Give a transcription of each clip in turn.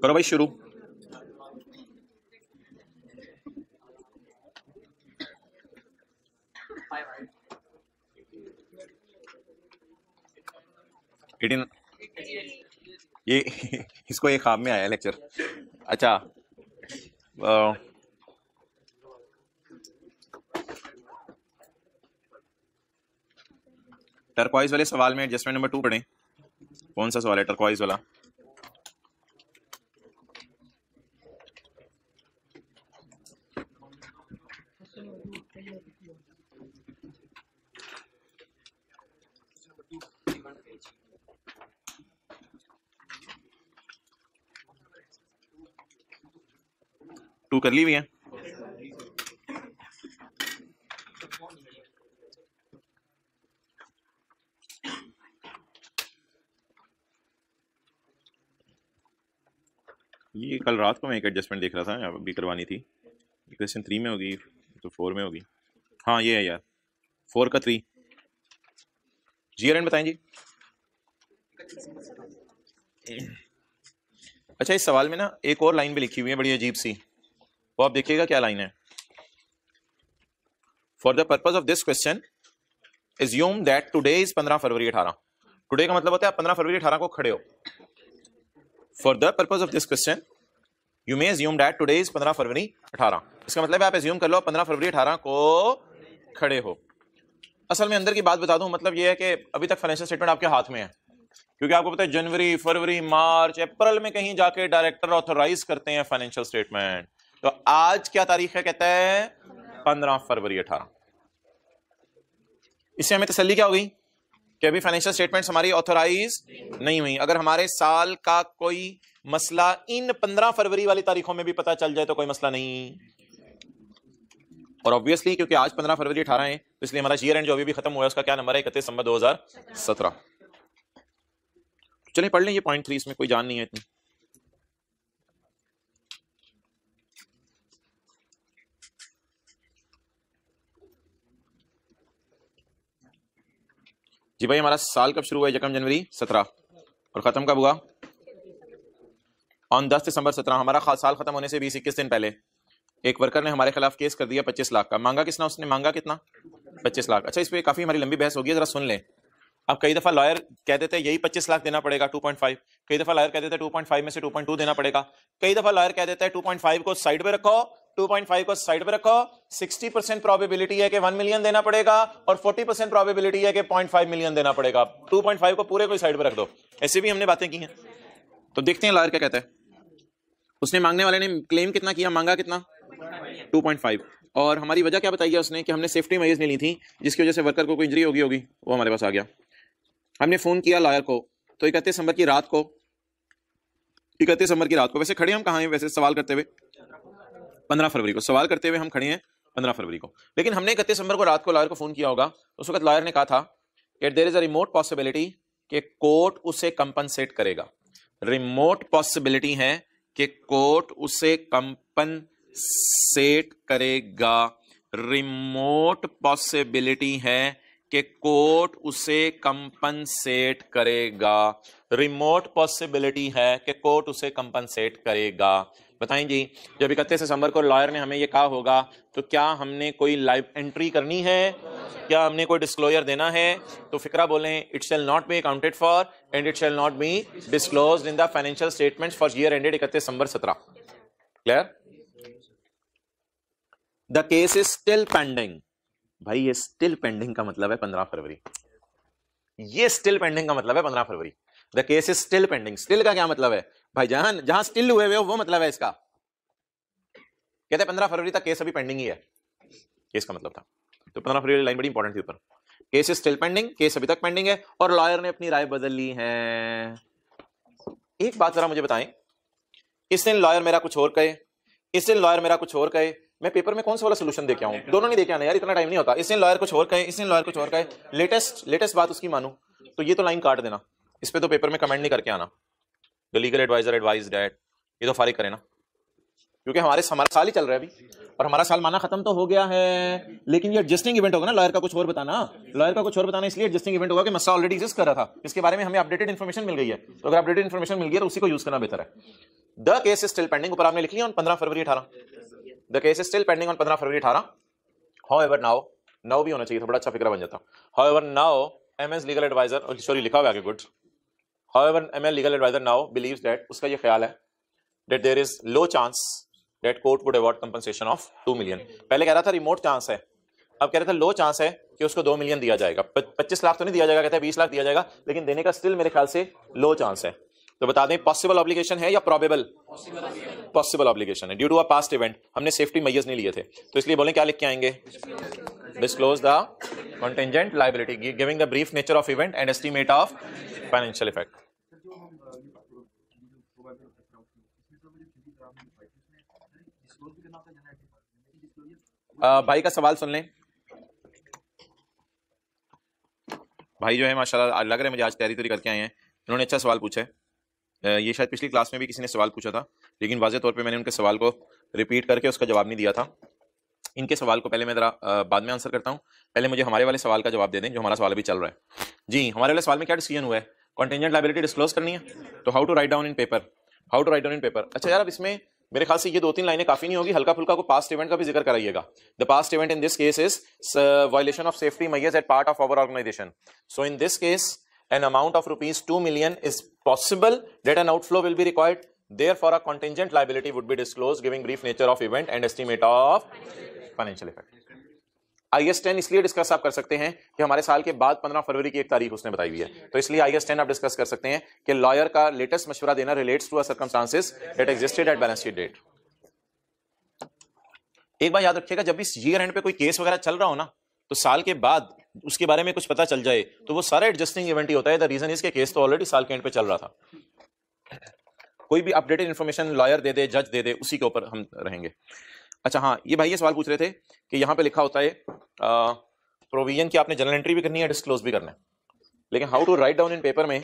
करो भाई शुरू। ये इसको एक ख्वाब में आया लेक्चर। अच्छा टर्कवाइज वाले सवाल में एडजस्टमेंट नंबर 2 पढ़ें। कौन सा सवाल है टर्कवाइज वाला? टू कर ली हुई है। ये कल रात को मैं एक एडजस्टमेंट देख रहा था, अभी करवानी थी। क्वेश्चन 3 में होगी तो 4 में होगी। हाँ ये है यार, 4 का 3। GRN बताएं जी। अच्छा इस सवाल में ना एक और लाइन भी लिखी हुई है बड़ी अजीब सी, वो आप देखिएगा क्या लाइन है। For the purpose of this question assume that today is 15 February 18। Today का मतलब होता है आप 15 फरवरी 18 को खड़े हो। For the purpose of this question you may assume that today is 15 February 18। इसका मतलब है आप एज्यूम कर लो 15 फरवरी 18 को खड़े हो। असल में अंदर की बात बता दूं, मतलब ये है कि अभी तक फाइनेंशियल स्टेटमेंट आपके हाथ में है, क्योंकि आपको पता है जनवरी फरवरी मार्च अप्रैल में कहीं जाके डायरेक्टर ऑथोराइज करते हैं फाइनेंशियल स्टेटमेंट। तो आज क्या तारीख है? कहता है 15 फरवरी 18। इससे हमें तसल्ली क्या हो गई कि अभी फाइनेंशियल स्टेटमेंट्स हमारी ऑथोराइज नहीं हुई। अगर हमारे साल का कोई मसला इन 15 फरवरी वाली तारीखों में भी पता चल जाए तो कोई मसला नहीं। और ऑब्वियसली क्योंकि आज 15 फरवरी 18 है तो इसलिए हमारा GRN जो अभी भी खत्म हुआ है उसका क्या नंबर है? 31 दिसंबर 2017। चलिए पढ़ लें ये पॉइंट 3, इसमें कोई जान नहीं है इतनी। जी भाई हमारा साल कब शुरू हुआ है? 1 जनवरी 17 और खत्म कब हुआ? ऑन 10 दिसंबर 17। हमारा साल खत्म होने से 20-21 दिन पहले एक वर्कर ने हमारे खिलाफ केस कर दिया 25 लाख का। मांगा कितना उसने? मांगा कितना? 25 लाख। अच्छा इस पे काफी हमारी लंबी बहस होगी, जरा सुन लें। अब कई दफा लॉयर कह देते हैं यही 25 लाख देना पड़ेगा 2.5, कई दफा लॉयर कह देते हैं 2.5 में से 2.2 देना पड़ेगा, कई दफा लॉयर कह देता है 2.5 को साइड पे रखो, 2.5 को साइड पे रखो, 60% प्रोबेबिलिटी है कि 1 मिलियन देना पड़ेगा और 40% प्रोबेबिलिटी है कि 0.5 मिलियन देना पड़ेगा। 2.5 को पूरे को साइड पे रख दो। ऐसे भी हमने बातें की हैं। तो देखते हैं लॉयर क्या कहता है। उसने मांगने वाले ने क्लेम कितना किया? मांगा कितना? 2.5। और हमारी वजह क्या बताई है उसने? कि हमने सेफ्टी मेजर्स नहीं ली थी जिसकी वजह से वर्कर को कोई इंजरी होगी, वो हमारे पास आ गया। हमने फोन किया लॉयर को तो 31 दिसंबर की रात को, 31 दिसंबर की रात को, वैसे खड़े हम कहाँ हैं वैसे सवाल करते हुए? 15 फरवरी को सवाल करते हुए हम खड़े हैं 15 फरवरी को। लेकिन हमने 31 दिसंबर को रात को लॉयर को फोन किया होगा, उस वक्त लॉयर ने कहा था कि there is a remote possibility कि कोर्ट उसे कंपनसेट करेगा। रिमोट पॉसिबिलिटी है कि कोर्ट उसे कंपनसेट करेगा। रिमोट पॉसिबिलिटी है कि कोर्ट उसे कंपनसेट करेगा। रिमोट पॉसिबिलिटी है कि कोर्ट उसे कंपनसेट करेगा। बताएं जी, जब 31 दिसंबर को लॉयर ने हमें ये कहा होगा तो क्या हमने कोई लाइव एंट्री करनी है? क्या हमने कोई डिस्क्लोजर देना है? तो फिक्रा बोलें, it shall not be accounted for and it shall not be disclosed in the financial statements for year ended 31 December 17। Clear? The case is still pending. भाई ये स्टिल पेंडिंग का मतलब है 15 फरवरी। ये स्टिल पेंडिंग का मतलब है 15 फरवरी। The case is still pending. Still का क्या मतलब है भाई? जहां स्टिल हुए हुए हो वो मतलब है इसका। कहते हैं 15 फरवरी तक केस अभी पेंडिंग ही है, केस का मतलब था। तो 15 फरवरी लाइन बड़ी इंपॉर्टेंट थी ऊपर। Case is still pending, case अभी तक पेंडिंग है और लॉयर ने अपनी राय बदल ली है। एक बात जरा मुझे बताएं, इस दिन लॉयर मेरा कुछ और कहे, इस दिन लॉयर मेरा कुछ और कहे, मैं पेपर में कौन सा वाला सोल्यूशन दे के आऊं? दोनों नहीं दे के आना यार, इतना टाइम नहीं होता। इस दिन लॉयर कुछ और कहे, इस दिन लॉयर कुछ और कहे, लेटेस्ट बात उसकी मानूं तो ये तो लाइन काट देना। इस पे तो पेपर में कमेंट नहीं करके आना। The legal adviser advised that, ये तो फारिग करे ना। क्योंकि हमारा साल ही चल रहा है अभी, और हमारा साल माना खत्म तो हो गया है, लेकिन ये एडजस्टिंग इवेंट होगा ना, लॉयर का कुछ और बताना, इसलिए एडजस्टिंग इवेंट होगा कि मसला ऑलरेडी एग्जिस्ट कर रहा था, इसके बारे में हमें अपडेटेड इन्फॉर्मेशन मिल गई है, तो अगर अपडेटेड इन्फॉर्मेशन मिल गई तो उसी को यूज करना बेहतर है। The case is still pending, ऊपर आपने लिख लिया on 15 February 18, the case is still pending on 15 February 18। However now भी होना चाहिए था, बड़ा अच्छा फिक्रा बन जाता। However now MS legal adviser, sorry लिखा हुआ है आगे, good. However ML legal adviser now believes that, उसका ये ख्याल है that there is low chance that court would award compensation of 2 million। पहले कह रहा था रिमोट चांस है, अब कह रहा था लो चांस है कि उसको 2 मिलियन दिया जाएगा। 25 लाख तो नहीं दिया जाएगा, कहता है 20 लाख दिया जाएगा, लेकिन देने का स्टिल मेरे ख्याल से लो चांस है। तो बता दें पॉसिबल ऑब्लिगेशन है या प्रोबेबल? पॉसिबल ऑब्लिगेशन है, due to a past event. हमने सेफ्टी मेजर्स नहीं लिए थे, तो इसलिए बोले क्या लिख के आएंगे, disclose the contingent liability giving the brief nature of event and estimate of financial effect. भाई का सवाल सुन लें। भाई जो है माशाल्लाह लग रहा है मुझे आज तैयारी करके आए हैं, इन्होंने अच्छा सवाल पूछा है। ये शायद पिछली क्लास में भी किसी ने सवाल पूछा था, लेकिन वाज़ेह तौर पे मैंने उनके सवाल को रिपीट करके उसका जवाब नहीं दिया था। इनके सवाल को पहले मैं जरा बाद में आंसर करता हूँ, पहले मुझे हमारे वाले सवाल का जवाब दे दें जो हमारा सवाल अभी चल रहा है। जी, हमारे वाले सवाल में क्या डिसीजन हुआ है, कॉन्टिंजेंट लायबिलिटी डिस्क्लोज करनी है, तो how to write down in paper. अच्छा यार, अब इसमें मेरे ख्याल से ये 2-3 लाइनें काफी नहीं होगी, हल्का फुल्का को पास्ट इवेंट का भी जिक्र कराइएगा। The past event in this case is violation of safety measures at part of our organisation. So in this case an amount of ₹2 million is possible that an outflow will be required, therefore a contingent liability would be disclosed giving brief nature of event and estimate of financial effect। IS-10 इसलिए discuss आप कर सकते हैं कि हमारे साल के बाद 15 फरवरी की एक तारीख उसने बताई हुई है, तो इसलिए IS-10 आप डिस्कस कर सकते हैं कि लॉयर का लेटेस्ट मशवरा देना relates to circumstances that existed at balance sheet date. एक बात याद रखिएगा, जब भी ईयर एंड पे कोई केस वगैरह चल रहा हो ना, तो साल के बाद उसके बारे में कुछ पता चल जाए तो वो सारा एडजस्टिंग इवेंट ही होता है। द रीजन इज के केस तो ऑलरेडी साल के एंड पे चल रहा था, कोई भी अपडेटेड इन्फॉर्मेशन लॉयर दे दे, जज दे दे, उसी के ऊपर हम रहेंगे। अच्छा हाँ, ये भाई ये सवाल पूछ रहे थे कि यहाँ पे लिखा होता है प्रोविजन की आपने जनरल एंट्री भी करनी है, डिस्क्लोज भी करना है, लेकिन how to write down in paper में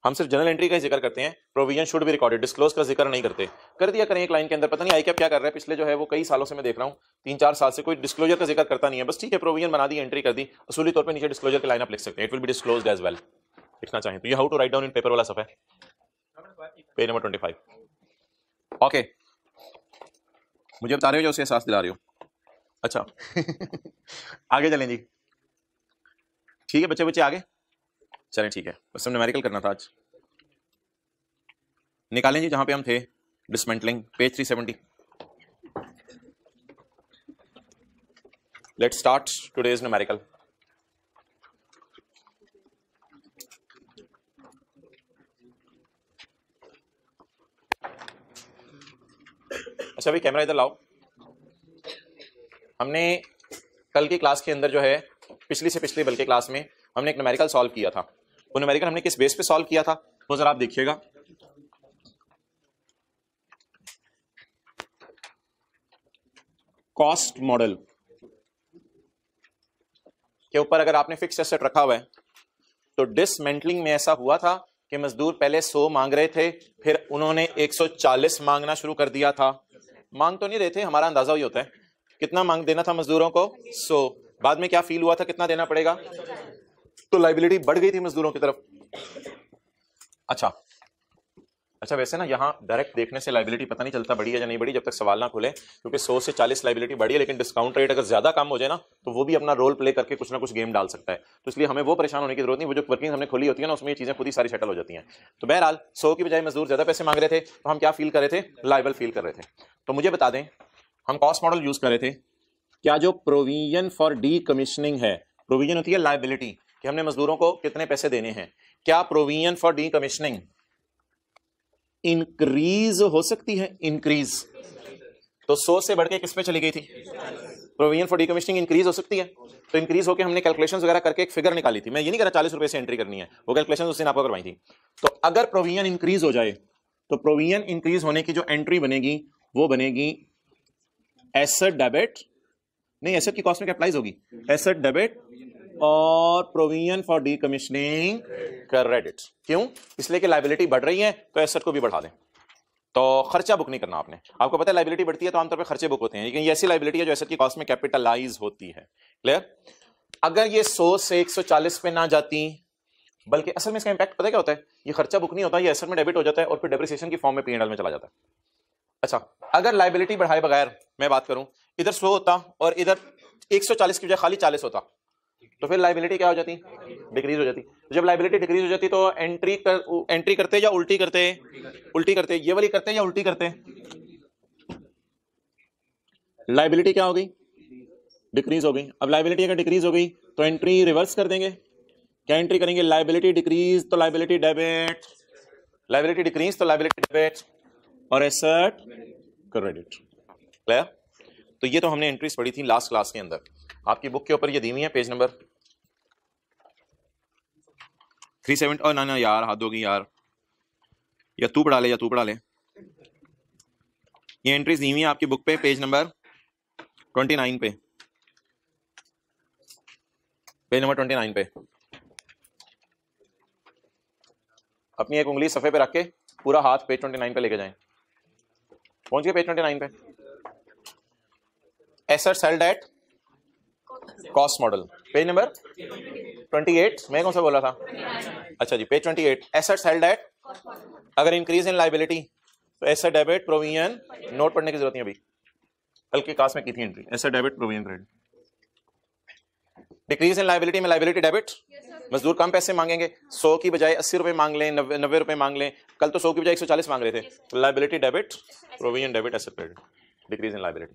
हम सिर्फ जनरल एंट्री का जिक्र करते हैं, provision should be recorded, disclose का जिक्र नहीं करते। कर दिया करें एक लाइन के अंदर, पता नहीं आई क्या कर रहा है, पिछले जो है वो कई सालों से मैं देख रहा हूँ, 3-4 साल से कोई डिस्क्लोजर का जिक्र करता नहीं है, बस ठीक है प्रोविजन बना दी, एंट्री कर दी, असूली तौर पर नीचे डिस्क्लोजर की लाइन आप लिख सकते हैं, it will be disclosed as well, लिखना चाहें तो। ये how to write down in paper वाला सफ़ा है, पेज नंबर 25। ओके, मुझे बता रहे हो जो उसे एहसास दिला रहे हो। अच्छा आगे चलें जी, ठीक है बच्चे आगे चलें, ठीक है, बस हम न्यूमेरिकल करना था आज। निकालें जी जहां पे हम थे, dismantling, page 370। Let's start today's numerical. अच्छा भाई कैमरा इधर लाओ। हमने कल की क्लास के अंदर जो है, पिछली से पिछली बल्कि क्लास में हमने एक न्यूमेरिकल सॉल्व किया था। वो न्यूमेरिकल हमने किस बेस पे सॉल्व किया था वो जरा आप देखिएगा। कॉस्ट मॉडल के ऊपर अगर आपने फिक्स्ड एसेट रखा हुआ है तो डिसमेंटलिंग में ऐसा हुआ था कि मजदूर पहले 100 मांग रहे थे, फिर उन्होंने 140 मांगना शुरू कर दिया था। मांग तो नहीं रहे थे, हमारा अंदाजा ही होता है कितना मांग देना था मजदूरों को, 100। बाद में क्या फील हुआ था कितना देना पड़ेगा, तो लाइबिलिटी बढ़ गई थी मजदूरों की तरफ। अच्छा वैसे ना यहाँ डायरेक्ट देखने से लाइबिलिटी पता नहीं चलता बड़ी है या नहीं बड़ी, जब तक सवाल ना खुले, क्योंकि 100 से 40 लाइबिलिटी बढ़ी है, लेकिन डिस्काउंट रेट अगर ज्यादा कम हो जाए ना तो वो भी अपना रोल प्ले करके कुछ ना कुछ गेम डाल सकता है। तो इसलिए हमें वो परेशान होने की जरूरत नहीं, वो जो वर्किंग हमने खोली होती है ना उसमें ये चीजें खुद ही सारी सेटल हो जाती हैं। तो बहरहाल 100 की बजाय मजदूर ज्यादा पैसे मांग रहे थे, तो हम क्या फील कर रहे थे, लाइबल फील कर रहे थे। तो मुझे बता दें, हम कॉस्ट मॉडल यूज कर रहे थे, क्या जो प्रोविजन फॉर डी कमीशनिंग है, प्रोविजन होती है लाइबिलिटी कि हमने मजदूरों को कितने पैसे देने हैं, क्या provision for D commissioning increase हो सकती है? इंक्रीज तो 100 से बढ़ के किस पे चली गई थी, provision for D commissioning increase हो सकती है। तो इंक्रीज होकर हमने कैलकुलेशंस वगैरह करके एक फिगर निकाली थी, मैं ये नहीं कह रहा 40 रुपए से एंट्री करनी है, वो कैलकुलेशन उस दिन आपको करवाई थी। तो अगर प्रोविजन इंक्रीज हो जाए तो प्रोविजन इंक्रीज होने की जो एंट्री बनेगी वो बनेगी एसेट डेबिट, नहीं एसेट की कॉस्ट में कैपिटलाइज होगी, एसेट डेबिट और provision for D commissioning credit. क्यों? इसलिए कि लाइबिलिटी बढ़ रही है तो एसेट को भी बढ़ा दें। तो खर्चा बुक नहीं करना आपने। आपको पता है लाइबिलिटी बढ़ती है तो आमतौर पे खर्चे बुक होते हैं, लेकिन ये ऐसी लाइबिलिटी है जो एसेट की कॉस्ट में कैपिटलाइज होती है। क्लियर? अगर ये 100 से 140 पे ना जाती, बल्कि असल में इसका इंपैक्ट पता है क्या होता है, ये खर्चा बुक नहीं होता, ये एसेट में डेबिट हो जाता है और फिर डेप्रिसिएशन की फॉर्म में P&L में चला जाता है। अच्छा, अगर लाइबिलिटी बढ़ाए बगैर मैं बात करूं, इधर 100 होता और इधर 140 की बजाय खाली 40 होता, तो फिर लाइबिलिटी क्या हो जाती? डिक्रीज हो जाती। तो जब लाइबिलिटी डिक्रीज हो जाती तो एंट्री करते या उल्टी करते? उल्टी करते। ये वाली करते या उल्टी करते? लाइबिलिटी क्या हो गई? डिक्रीज हो गई। अब लाइबिलिटी अगर डिक्रीज हो गई तो एंट्री रिवर्स कर देंगे। क्या एंट्री करेंगे? लाइबिलिटी डिक्रीज तो लाइबिलिटी डेबिट, लाइबिलिटी डिक्रीज तो लाइबिलिटी डेबिट, और एसेट क्रेडिट। क्लियर? तो ये तो हमने एंट्रीज पढ़ी थी लास्ट क्लास के अंदर। आपकी बुक के ऊपर ये दी हुई है, पेज नंबर 37। और ना यार, हाथ दोगी यार, या तू पढ़ा ले या तू पढ़ा ले। ये एंट्रीज दी हुई है आपकी बुक पे, पेज नंबर 29 पे, पेज नंबर 29 पे। अपनी एक उंगली सफे पे रख के पूरा हाथ पेज 29 पे लेके जाएं। पहुंच गए पेज 29 पे? Assets held at cost model, page number 28। मैं कौन सा बोला था? अच्छा जी, पेज 28। एसेट्स हेल्ड एट, अगर इंक्रीज इन लाइबिलिटी तो एसेट डेबिट प्रोविजन, नोट पढ़ने की जरूरत नहीं अभी, कल की क्लास में की थी entry. Asset debit provision credit. Decrease in liability में लाइबिलिटी डेबिट, मजदूर कम पैसे मांगेंगे, 100 की बजाय 80 रुपए मांग लें, 90 रुपए मांग लें, कल तो 100 की बजाय 140 मांग रहे थे, liability debit provision debit asset credit, decrease in liability.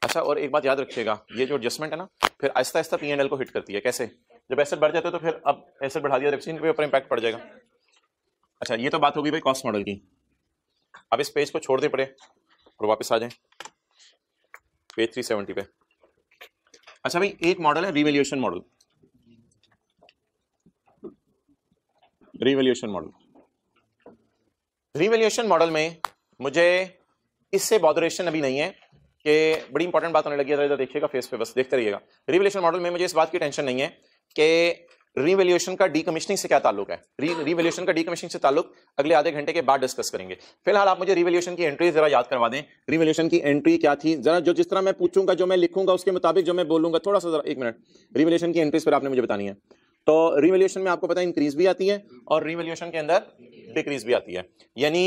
अच्छा, और एक बात याद रखिएगा, ये जो एडजस्टमेंट है ना, फिर आहिस्ता आहिस्ता P&L को हिट करती है। कैसे? जब एसेट बढ़ जाते हैं तो फिर अब एसेट बढ़ा दिया, डेप्रिसिएशन के ऊपर इंपैक्ट पड़ जाएगा। अच्छा, ये तो बात होगी भाई कॉस्ट मॉडल की। अब इस पेज को छोड़ दे पड़े और वापस आ जाएं पेज 370 पे। अच्छा भाई, एक मॉडल है revaluation model. Revaluation model, revaluation model में मुझे इससे बॉदरेशन अभी नहीं है कि बड़ी इंपॉर्टेंट बात होने लगी है, देखिएगा फेस पे, बस देखते रहिएगा। रिवैल्यूएशन मॉडल में मुझे इस बात की टेंशन नहीं है कि रिवैल्यूएशन का डीकमिशनिंग से क्या ताल्लुक है। रिवैल्यूएशन का डीकमिशनिंग से ताल्लुक अगले आधे घंटे के बाद डिस्कस करेंगे। फिलहाल आप मुझे रिवैल्यूएशन की एंट्री जरा याद करवा दें। रिवैल्यूएशन की एंट्री क्या थी जरा, जो जिस तरह मैं पूछूंगा, जो मैं लिखूंगा, उसके मुताबिक जो मैं बोलूंगा, थोड़ा सा जरा 1 मिनट। रिवैल्यूएशन की एंट्रीज पर आपने मुझे बतानी है। तो रिवैल्यूएशन में आपको पता है इंक्रीज भी आती है और रिवैल्यूएशन के अंदर डिक्रीज भी आती है। यानी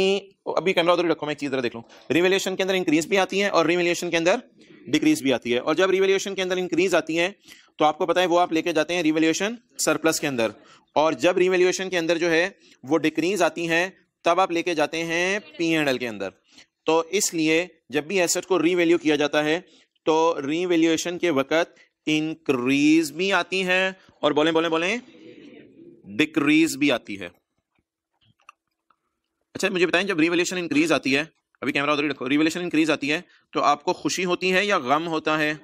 अभी कैमरा उधर रखो, मैं एक चीज जरा देख लूं। रिवैल्यूएशन के अंदर इंक्रीज भी आती है और रिवैल्यूएशन के अंदर डिक्रीज भी आती है। और जब रिवैल्यूएशन के अंदर इंक्रीज आती है तो आपको पता है वो आप लेके जाते हैं रिवैल्यूएशन सरप्लस के अंदर, और जब रिवैल्यूएशन के अंदर जो है वो डिक्रीज आती है तब आप लेके जाते हैं P&L के अंदर। तो इसलिए जब भी एसेट को रीवैल्यू किया जाता है तो रीवैल्यूएशन के वक्त इंक्रीज भी आती है और बोलें डिक्रीज भी आती है। अच्छा, मुझे बताएं, जब रिवैल्यूएशन इंक्रीज आती है, अभी कैमरा उधर ही रखो, रिवैल्यूएशन इंक्रीज आती है तो आपको खुशी होती है या गम होता है?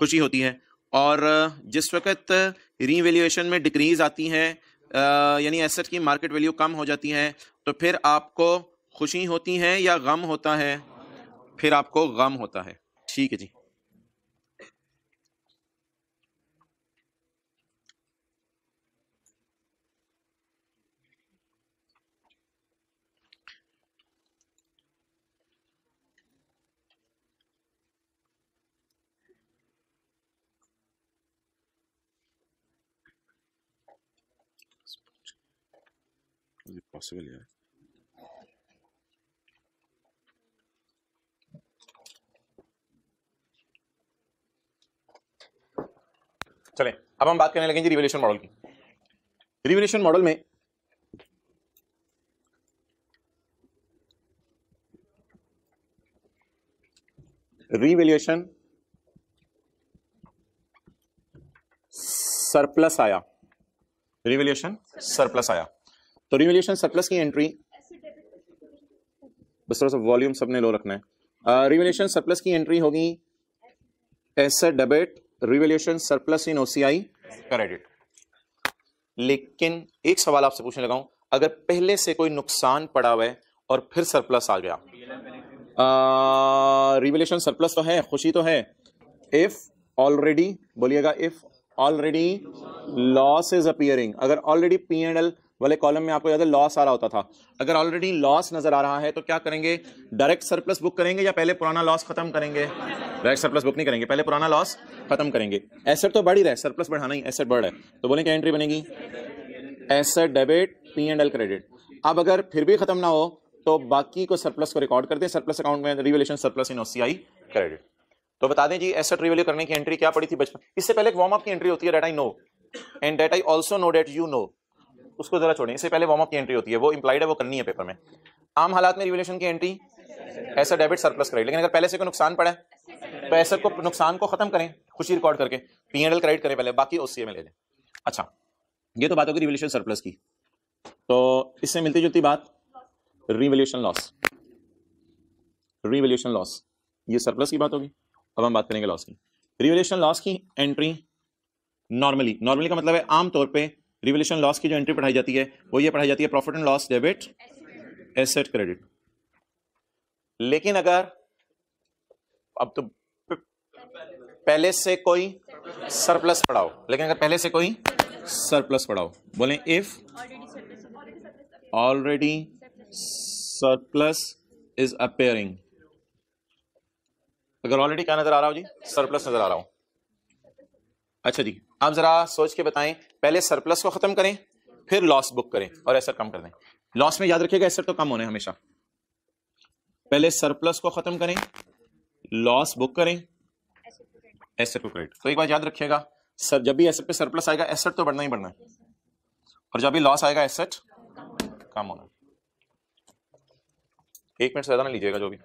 खुशी होती है। और जिस वक्त रिवैल्यूएशन में डिक्रीज आती है, यानी एसेट की मार्केट वैल्यू कम हो जाती है, तो फिर आपको खुशी होती है या गम होता है? फिर आपको गम होता है। ठीक है जी। पॉसिबल है? चलें, अब हम बात करने लगेंगे रिवैल्यूएशन मॉडल की। रिवैल्यूएशन मॉडल में रिवैल्यूएशन सरप्लस आया, रिवैल्यूएशन सरप्लस आया, तो रिवैल्यूएशन सरप्लस की एंट्री, बस थोड़ा सा वॉल्यूम सबने लो रखना है। रिवैल्यूएशन सरप्लस की एंट्री होगी एसेट डेबिट रिवैल्यूएशन सरप्लस इन OCI क्रेडिट। लेकिन एक सवाल आपसे पूछने लगा हूं, अगर पहले से कोई नुकसान पड़ा हुआ है और फिर सरप्लस आ गया, रिवैल्यूएशन सरप्लस तो है, खुशी तो है। इफ ऑलरेडी, बोलिएगा, if already loss is appearing, अगर ऑलरेडी P&L वाले कॉलम में आपको याद है लॉस आ रहा होता था। अगर ऑलरेडी लॉस नजर आ रहा है तो क्या करेंगे, डायरेक्ट सरप्लस बुक करेंगे या पहले पुराना लॉस खत्म करेंगे? डायरेक्ट सरप्लस बुक नहीं करेंगे, पहले पुराना लॉस खत्म करेंगे। एसेट तो बढ़ ही रहा है, सरप्लस बढ़ाना ही, एसेट बढ़ रहा है, तो बोले क्या एंट्री बनेगी, एसेट डेबिट P&L क्रेडिट। अब अगर फिर भी खत्म ना हो तो बाकी को सरप्लस को रिकॉर्ड करते हैं सरप्लस अकाउंट में, रिवैल्यूएशन सरप्लस इन OCI क्रेडिट। तो बता दें जी एसेट रिवैल्यू करने की एंट्री क्या पड़ी थी बचपन, इससे पहले एक वार्म अप की एंट्री होती है, that I know and that I also know that you know, उसको जरा छोड़ें, इससे पहले वार्म अप की एंट्री होती है, वो इंप्लाइड है, वो करनी है पेपर में। आम हालात में रिवैल्यूएशन की entry asset debit surplus credit, लेकिन अगर पहले से कोई नुकसान पड़ा है तो एसेट को नुकसान को खत्म करें, खुशी रिकॉर्ड करके P&L क्रेडिट करें पहले, बाकी OCI में ले लें। अच्छा, ये तो बात होगी रिवैल्यूएशन सरप्लस की। तो इससे मिलती जुलती बात रिवैल्यूएशन लॉस, रिवैल्यूएशन लॉस, ये सरप्लस की बात होगी। अब हम बात करेंगे लॉस की। रिवैल्यूएशन लॉस की एंट्री नॉर्मली, नॉर्मली का मतलब है आमतौर पे रिवैल्यूएशन लॉस की जो एंट्री पढ़ाई जाती है वो ये पढ़ाई जाती है profit and loss debit asset credit. लेकिन अगर अब तो पहले से कोई सरप्लस पढ़ाओ, लेकिन अगर पहले से कोई सरप्लस पढ़ाओ, बोलें if already surplus is appearing, अगर ऑलरेडी क्या नजर आ रहा हो जी, सरप्लस नजर आ रहा हो। अच्छा जी, आप जरा सोच के बताएं, पहले सरप्लस को खत्म करें फिर लॉस बुक करें और एसेट कम कर दें। लॉस में याद रखिएगा एसेट तो कम होने हमेशा, पहले सरप्लस को खत्म करें, लॉस बुक करें, एसेट को क्रेडिट। तो एक बात याद रखिएगा सर, जब भी एसेट पे सरप्लस आएगा एसेट तो बढ़ना ही बढ़ना है, और जब भी लॉस आएगा एसेट कम होना। 1 मिनट से ज्यादा ना लीजिएगा जो भी।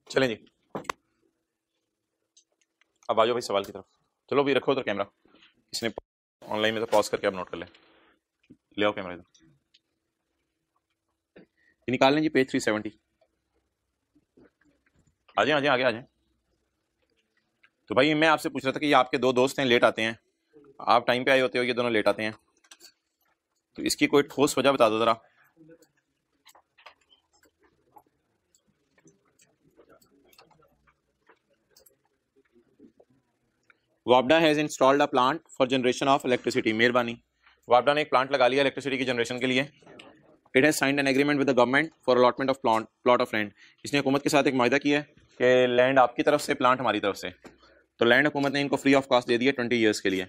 चलें जी, अब आ जाओ भाई सवाल की तरफ। चलो भाई रखो तो कैमरा, इसने ऑनलाइन में तो पॉज करके आप नोट कर ले आओ कैमरा इधर, निकाल लें जी पेज 370। आ जाए आगे आ जाए। तो भाई मैं आपसे पूछ रहा था कि ये आपके 2 दोस्त हैं, लेट आते हैं, आप टाइम पे आए होते हो, ये दोनों लेट आते हैं, तो इसकी कोई ठोस वजह बता दो जरा। वापडा has installed a plant for generation of electricity, मेहरबानी। वापडा ने एक प्लांट लगा लिया इलेक्ट्रिसिटी की जनरेशन के लिए। It has signed an agreement with the government for allotment of plot of land, इसने हुकूमत के साथ एक माहिदा किया है कि लैंड आपकी तरफ से, प्लांट हमारी तरफ से। तो लैंड हुकूमत ने इनको फ्री ऑफ कॉस्ट दे दी है 20 ईयर्स के लिए।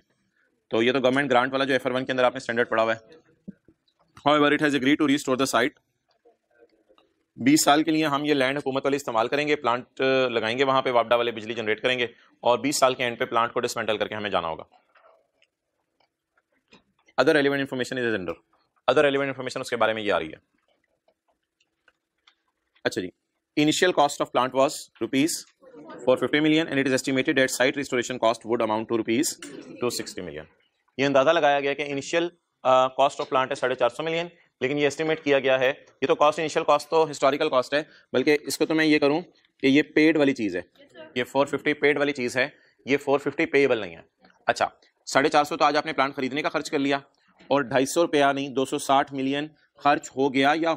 तो ये तो गवर्नमेंट ग्रांट वाला जो FR1 के अंदर आपने स्टैंडर्ड पढ़ा हुआ है। However it has agreed to restore the site, 20 साल के लिए हम ये लैंड हुकूमत वाले इस्तेमाल करेंगे, प्लांट लगाएंगे वहां पे, वापडा वाले बिजली जनरेट करेंगे, और 20 साल के एंड पे प्लांट को डिसमेंटल करके हमें जाना होगा। Other relevant information is under, other relevant information उसके बारे में ये आ रही है। अच्छा जी, initial cost of plant was ₹450 million and it is estimated that site restoration cost would amount to ₹260 million। ये अंदाजा लगाया गया कि इनिशियल कॉस्ट ऑफ प्लांट है 450 मिलियन, लेकिन ये एस्टिमेट किया गया है, ये तो कॉस्ट, इनिशियल कॉस्ट तो हिस्टोरिकल कॉस्ट है, बल्कि इसको तो मैं ये करूं कि ये पेड वाली चीज है, ये 450 पेड वाली चीज है, ये 450 पेएबल नहीं है। अच्छा, 450 तो आज आपने प्लांट खरीदने का खर्च कर लिया, और 250 रुपया नहीं 260 मिलियन खर्च हो गया या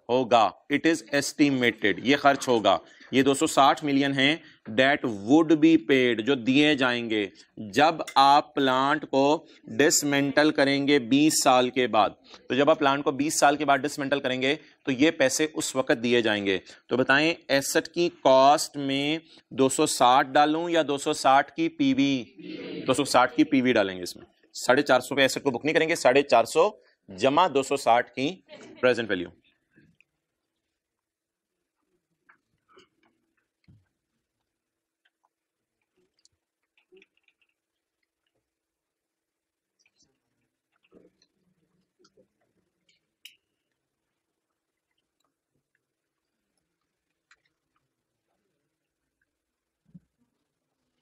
होगा, इट इज एस्टिमेटेड, ये खर्च होगा। ये 260 मिलियन हैं दैट वुड बी पेड, जो दिए जाएंगे जब आप प्लांट को डिसमेंटल करेंगे 20 साल के बाद। तो जब आप प्लांट को 20 साल के बाद डिसमेंटल करेंगे तो ये पैसे उस वक्त दिए जाएंगे। तो बताएं एसेट की कॉस्ट में 260 डालूं या 260 की पीवी? 260 की पीवी डालेंगे इसमें। 450 पे एसेट को बुक नहीं करेंगे, 450 जमा 260 की प्रेजेंट वैल्यू।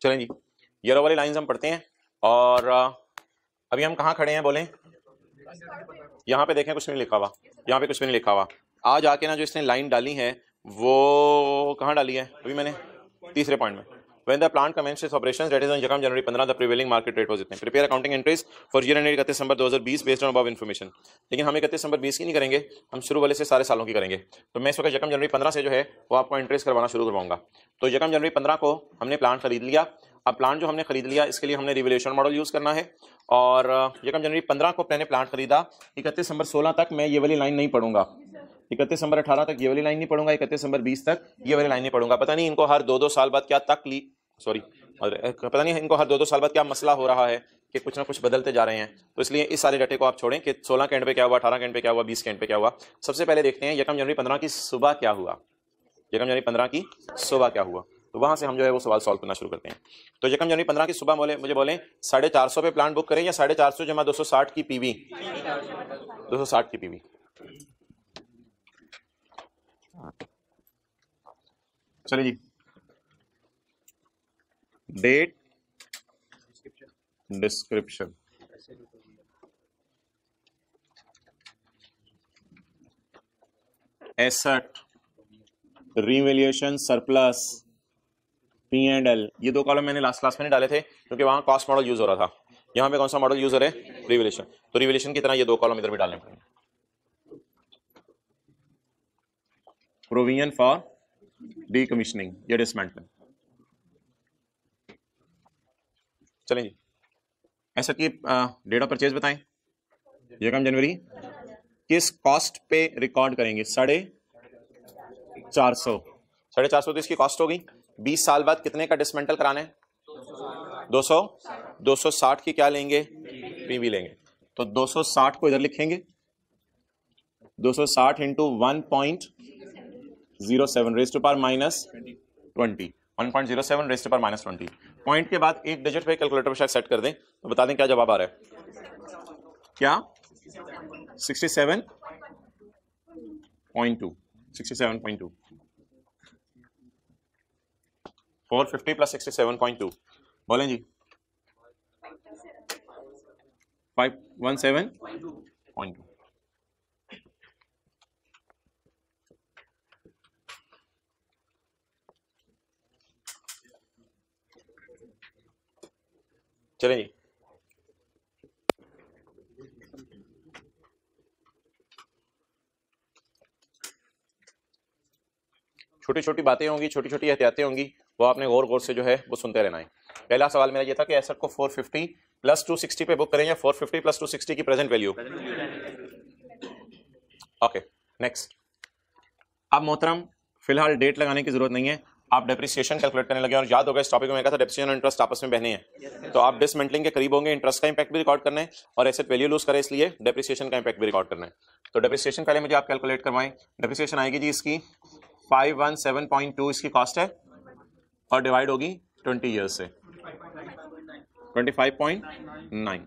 चलें जी, येलो वाली लाइंस हम पढ़ते हैं। और अभी हम कहाँ खड़े हैं बोलें? यहाँ पे देखें, कुछ नहीं लिखा हुआ, यहाँ पे कुछ भी नहीं लिखा हुआ। आज आके ना जो इसने लाइन डाली है वो कहाँ डाली है? अभी मैंने तीसरे पॉइंट में, when the plant commences operations, that is on यकम जनवरी 15, the prevailing market rate was इतने। prepare accounting entries for year ended 31 December 2020 based on above information। लेकिन हम 31 दिसंबर 20 की नहीं करेंगे, हम शुरू वाले से सारे सालों की करेंगे। तो मैं इस वक्त यकम जनवरी 15 से जो है वो आपको एंट्रीज करवाना शुरू करवाऊंगा। तो यकम जनवरी 15 को हमने प्लांट खरीद लिया। अब प्लांट जो हमने खरीद लिया इसके लिए हमने रिवैल्यूएशन मॉडल यूज करना है। और यकम जनवरी 15 को मैंने प्लांट खरीदा, 31 दिसंबर 16 तक मैं ये वाली लाइन नहीं पढ़ूंगा, 31 दिसंबर 18 तक ये वाली लाइन नहीं पढ़ूंगा, 31 दिसंबर 20 तक ये वाली लाइन नहीं पढ़ूंगा। पता नहीं इनको हर 2-2 साल बाद क्या पता नहीं इनको हर 2-2 साल बाद क्या मसला हो रहा है कि कुछ ना कुछ बदलते जा रहे हैं। तो इसलिए इस सारे डाटे को आप छोड़ें कि 16 के एंड पे क्या हुआ, 18 के एंड पे क्या हुआ, 20 के एंड पे क्या हुआ। सबसे पहले देखते हैं यकम जनवरी 15 की सुबह क्या हुआ, यकम जनवरी 15 की सुबह क्या हुआ। तो वहां से हम जो है वो सवाल सॉल्व करना शुरू करते हैं। तो यकम जनवरी 15 की सुबह मुझे बोलें 450 पे प्लान बुक करें या 450 जमा 260 की पीवी? 260 की पीवी। चलिए जी, date description, asset, revaluation, surplus, P&L। ये 2 कॉलम मैंने लास्ट क्लास में नहीं डाले थे क्योंकि वहां कॉस्ट मॉडल यूज हो रहा था। यहां पे कौन सा मॉडल यूज हो रहा है? रिवैल्यूएशन। तो रिवैल्यूएशन की तरह ये 2 कॉलम इधर भी डालने पड़ेंगे। प्रोविजन फॉर डीकमीशनिंग या डिसमेंटलिंग। चलें जी, एसेट की डेट ऑफ परचेज बताएं। यकम जनवरी किस कॉस्ट पे रिकॉर्ड करेंगे? 450। 450 तो इसकी कॉस्ट होगी। 20 साल बाद कितने का डिसमेंटल कराना है? 200। 260 की क्या लेंगे? पीवी लेंगे। तो 260 को इधर लिखेंगे, 260 into 1.07 raise to power minus 20, 1.07 raise to power minus 20। Point के बाद एक डिजिट पे कैलकुलेटर पे शायद सेट कर दें तो बता दें क्या जवाब आ रहा है। क्या? 67.2। 67.2। 450 प्लस 67.2 बोलें जी। 517.2। चलें जी, छोटी छोटी बातें होंगी, छोटी छोटी एहतियातें होंगी, वो आपने गौर गौर से जो है वो सुनते रहना है। पहला सवाल मेरा ये था कि एसेट को 450 प्लस 260 पे बुक करें या 450 प्लस 260 की प्रेजेंट वैल्यू। Okay, next. अब मोहतरम फिलहाल डेट लगाने की जरूरत नहीं है, आप डेप्रिसिएशन कैलकुलेट करने लगे। और याद होगा इस टॉपिक में मैं कहा था डेप्रिसिएशन और इंटरेस्ट आपस में बहने हैं। तो आप डिसमेंटलिंग के करीब होंगे, इंटरेस्ट का इंपैक्ट भी रिकॉर्ड करना है और एसेट वैल्यू लूज करे इसलिए डेप्रिसिएशन का इंपैक्ट भी रिकॉर्ड करना है। तो डेप्रिसिएशन पहले मुझे आप कैलकुलेट करवाएं। डेप्रिसिएशन आएगी जी इसकी 517.2 इसकी कॉस्ट है और डिवाइड होगी 20 ईयर्स से 25.9।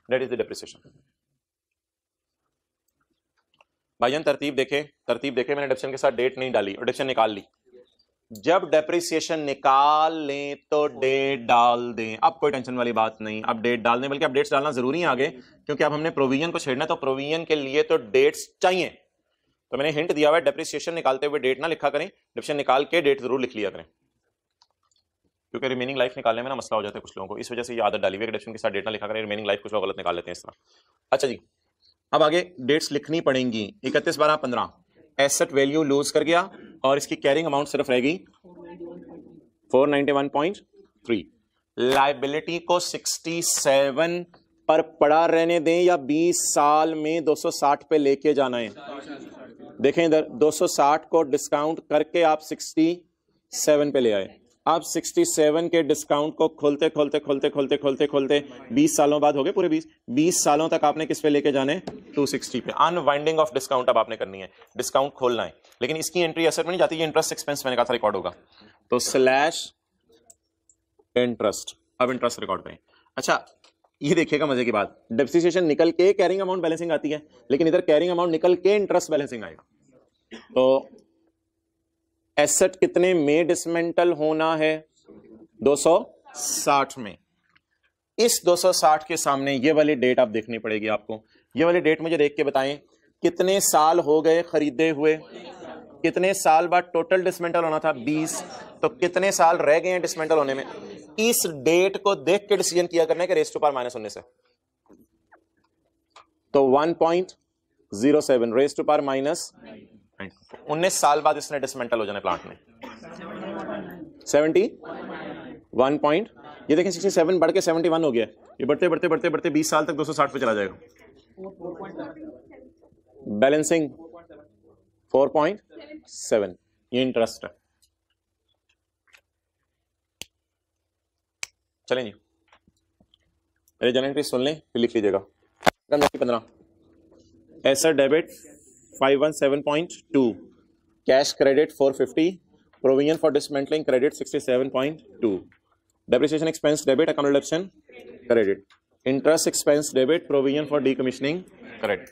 That is the depreciation. भाईजान तरतीब देखे मैंने डेप्रिसिएशन के साथ डेट नहीं डाली और डेप्रिसिएशन निकाल ली। जब डेप्रिसिएशन निकाल लें तो डेट डाल दें, अब कोई टेंशन वाली बात नहीं। अब डेट डाल दें, बल्कि अब डेट्स डालना जरूरी है आगे, क्योंकि अब हमने प्रोविजन को छेड़ना है तो प्रोविजन के लिए तो डेट्स चाहिए। तो मैंने हिंट दिया हुआ है, डेप्रिसिएशन निकालते हुए डेट ना लिखा करें, डेप्रिसिएशन निकाल के डेट जरूर लिख लिया करें, क्योंकि रिमेनिंग लाइफ निकालने में ना मसला हो जाता है कुछ लोगों को। इस वजह से ये आदत डाली हुई है, डेप्रिसिएशन के साथ डेट ना लिखा करें, रिमेनिंग लाइफ कुछ लोग गलत निकाल लेते हैं इस तरह। अच्छा जी, अब आगे डेट्स लिखनी पड़ेंगी। 31/12/15 एसेट वैल्यू लूज कर गया और इसकी कैरिंग अमाउंट सिर्फ रहेगी 491.3। लायबिलिटी को 67 पर पड़ा रहने दें या 20 साल में 260 पे लेके जाना है। देखें इधर 260 को डिस्काउंट करके आप 67 पे ले आए। अब 67 के डिस्काउंट को खोलते 20 सालों बाद हो गए पूरे 20 सालों तक आपने किस पे लेके जाने? 260 पे। अनवाइंडिंग ऑफ डिस्काउंट अब आपने करनी है, डिस्काउंट खोलना है, लेकिन इसकी एंट्री एसेट में नहीं जाती, ये इंटरेस्ट एक्सपेंस मैंने कहा था रिकॉर्ड होगा, तो स्लैश इंटरेस्ट। अब इंटरेस्ट रिकॉर्ड करें। अच्छा ये देखिएगा मजे की बात, डेप्रिसिएशन निकल के कैरिंग अमाउंट बैलेंसिंग आती है, लेकिन इधर कैरिंग अमाउंट निकल के इंटरेस्ट बैलेंसिंग आएगा। तो एसेट कितने में डिसमेंटल होना है? 260 में। इस 260 के सामने ये वाली डेट आप देखनी पड़ेगी आपको। ये वाली डेट मुझे देख के बताएं कितने साल हो गए खरीदे हुए, कितने साल बाद टोटल डिसमेंटल होना था 20, तो कितने साल रह गए हैं डिसमेंटल होने में। इस डेट को देख के डिसीजन किया करने के रेज़ टू पावर -19 है। तो 1.07 रेज़ टू पावर -19 साल बाद इसने डिसमेंटल हो जाना प्लांट में। 71 पॉइंट, ये देखें 67 बढ़ के 71 हो गया। ये बढ़ते बढ़ते बढ़ते बढ़ते 20 साल तक 260 पे चला जाएगा। बैलेंसिंग 4.7, ये इंटरेस्ट है। चलें जी, मेरे जनरल एंट्री सुन लें फिर लिख लीजिएगा। 15 asset debit 517.2, cash credit 450, provision for dismantling credit 67.2, depreciation expense debit, account reduction credit, interest expense debit, provision for decommissioning credit.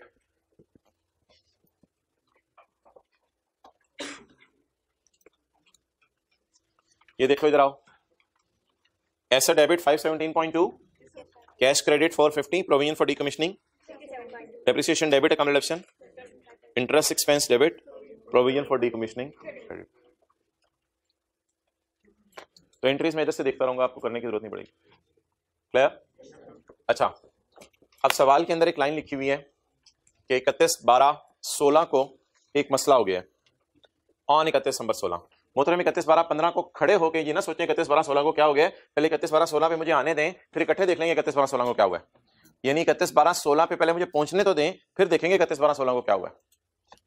ये देखो इधर आओ, asset debit 517.2, cash credit 450, provision for decommissioning, depreciation debit, account reduction, interest expense debit, provision for decommissioning credit. तो entries मैं इधर से देखता रहूंगा, आपको करने की जरूरत नहीं पड़ेगी। क्लियर? अच्छा, अब सवाल के अंदर एक लाइन लिखी हुई है कि 31/12/16 को एक मसला हो गया है ऑन 31/12/16। मोहतरम 31/12/15 को खड़े होकर ये ना सोचें 31/12/16 को क्या हो गया, पहले 31/12/16 पे मुझे आने दें, फिर इकट्ठे देख लेंगे 31/12/16 को क्या हुआ है। यानी 31/12/16 पे पहले मुझे पहुंचने तो दें, फिर देखेंगे 31/12/16 को क्या हुआ है।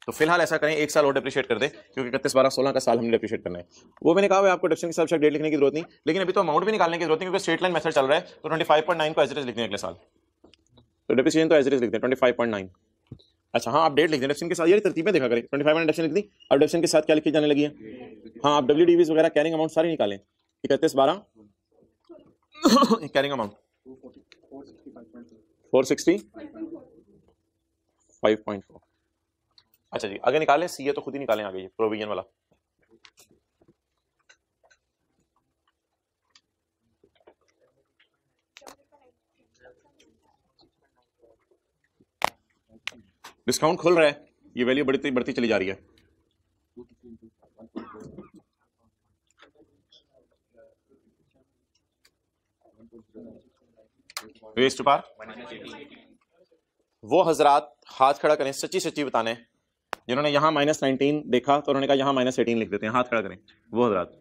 तो फिलहाल ऐसा करें, एक साल और डिप्रिशिएट कर दे, क्योंकि 31/12/16 का साल हमने डिप्रिशिएट करना है। वो मैंने कहा आपको डिडक्शन के साथ डेट लिखने की जरूरत नहीं, लेकिन अभी तो अमाउंट भी निकालने की जरूरत नहीं, क्योंकि स्ट्रेट लाइन मेथड चल रहा है। तो 25.9 को एज इट इज लिखते हैं अगले साल, तो डिप्रिशिएशन तो एज इट इज लिखते हैं 25.9। अच्छा हाँ, आप डेट लिख दें डिडक्शन के साथ, ये तरतीब में देखा करें। 25 डिडक्शन लिख दी, अब डिडक्शन के साथ क्या लिखी जाने लगी है। हाँ, आप डब्ल्यूडीवीज वगैरह कैरिंग अमाउंट सारे निकालें। 31/12 कैरिंग अमाउंट 465.4। अच्छा जी, आगे निकालें, सी है तो खुद ही निकालें आगे, ये प्रोविजन वाला। डिस्काउंट खुल रहा है, ये वैल्यू बढ़ती बढ़ती चली जा रही है। रेज़ टू पावर, वो हजरात हाथ खड़ा करें, सच्ची सच्ची बताने, जिन्होंने यहाँ -19 देखा तो उन्होंने कहा यहाँ -18 लिख देते हैं, हाथ खड़ा करें। वो हजरात,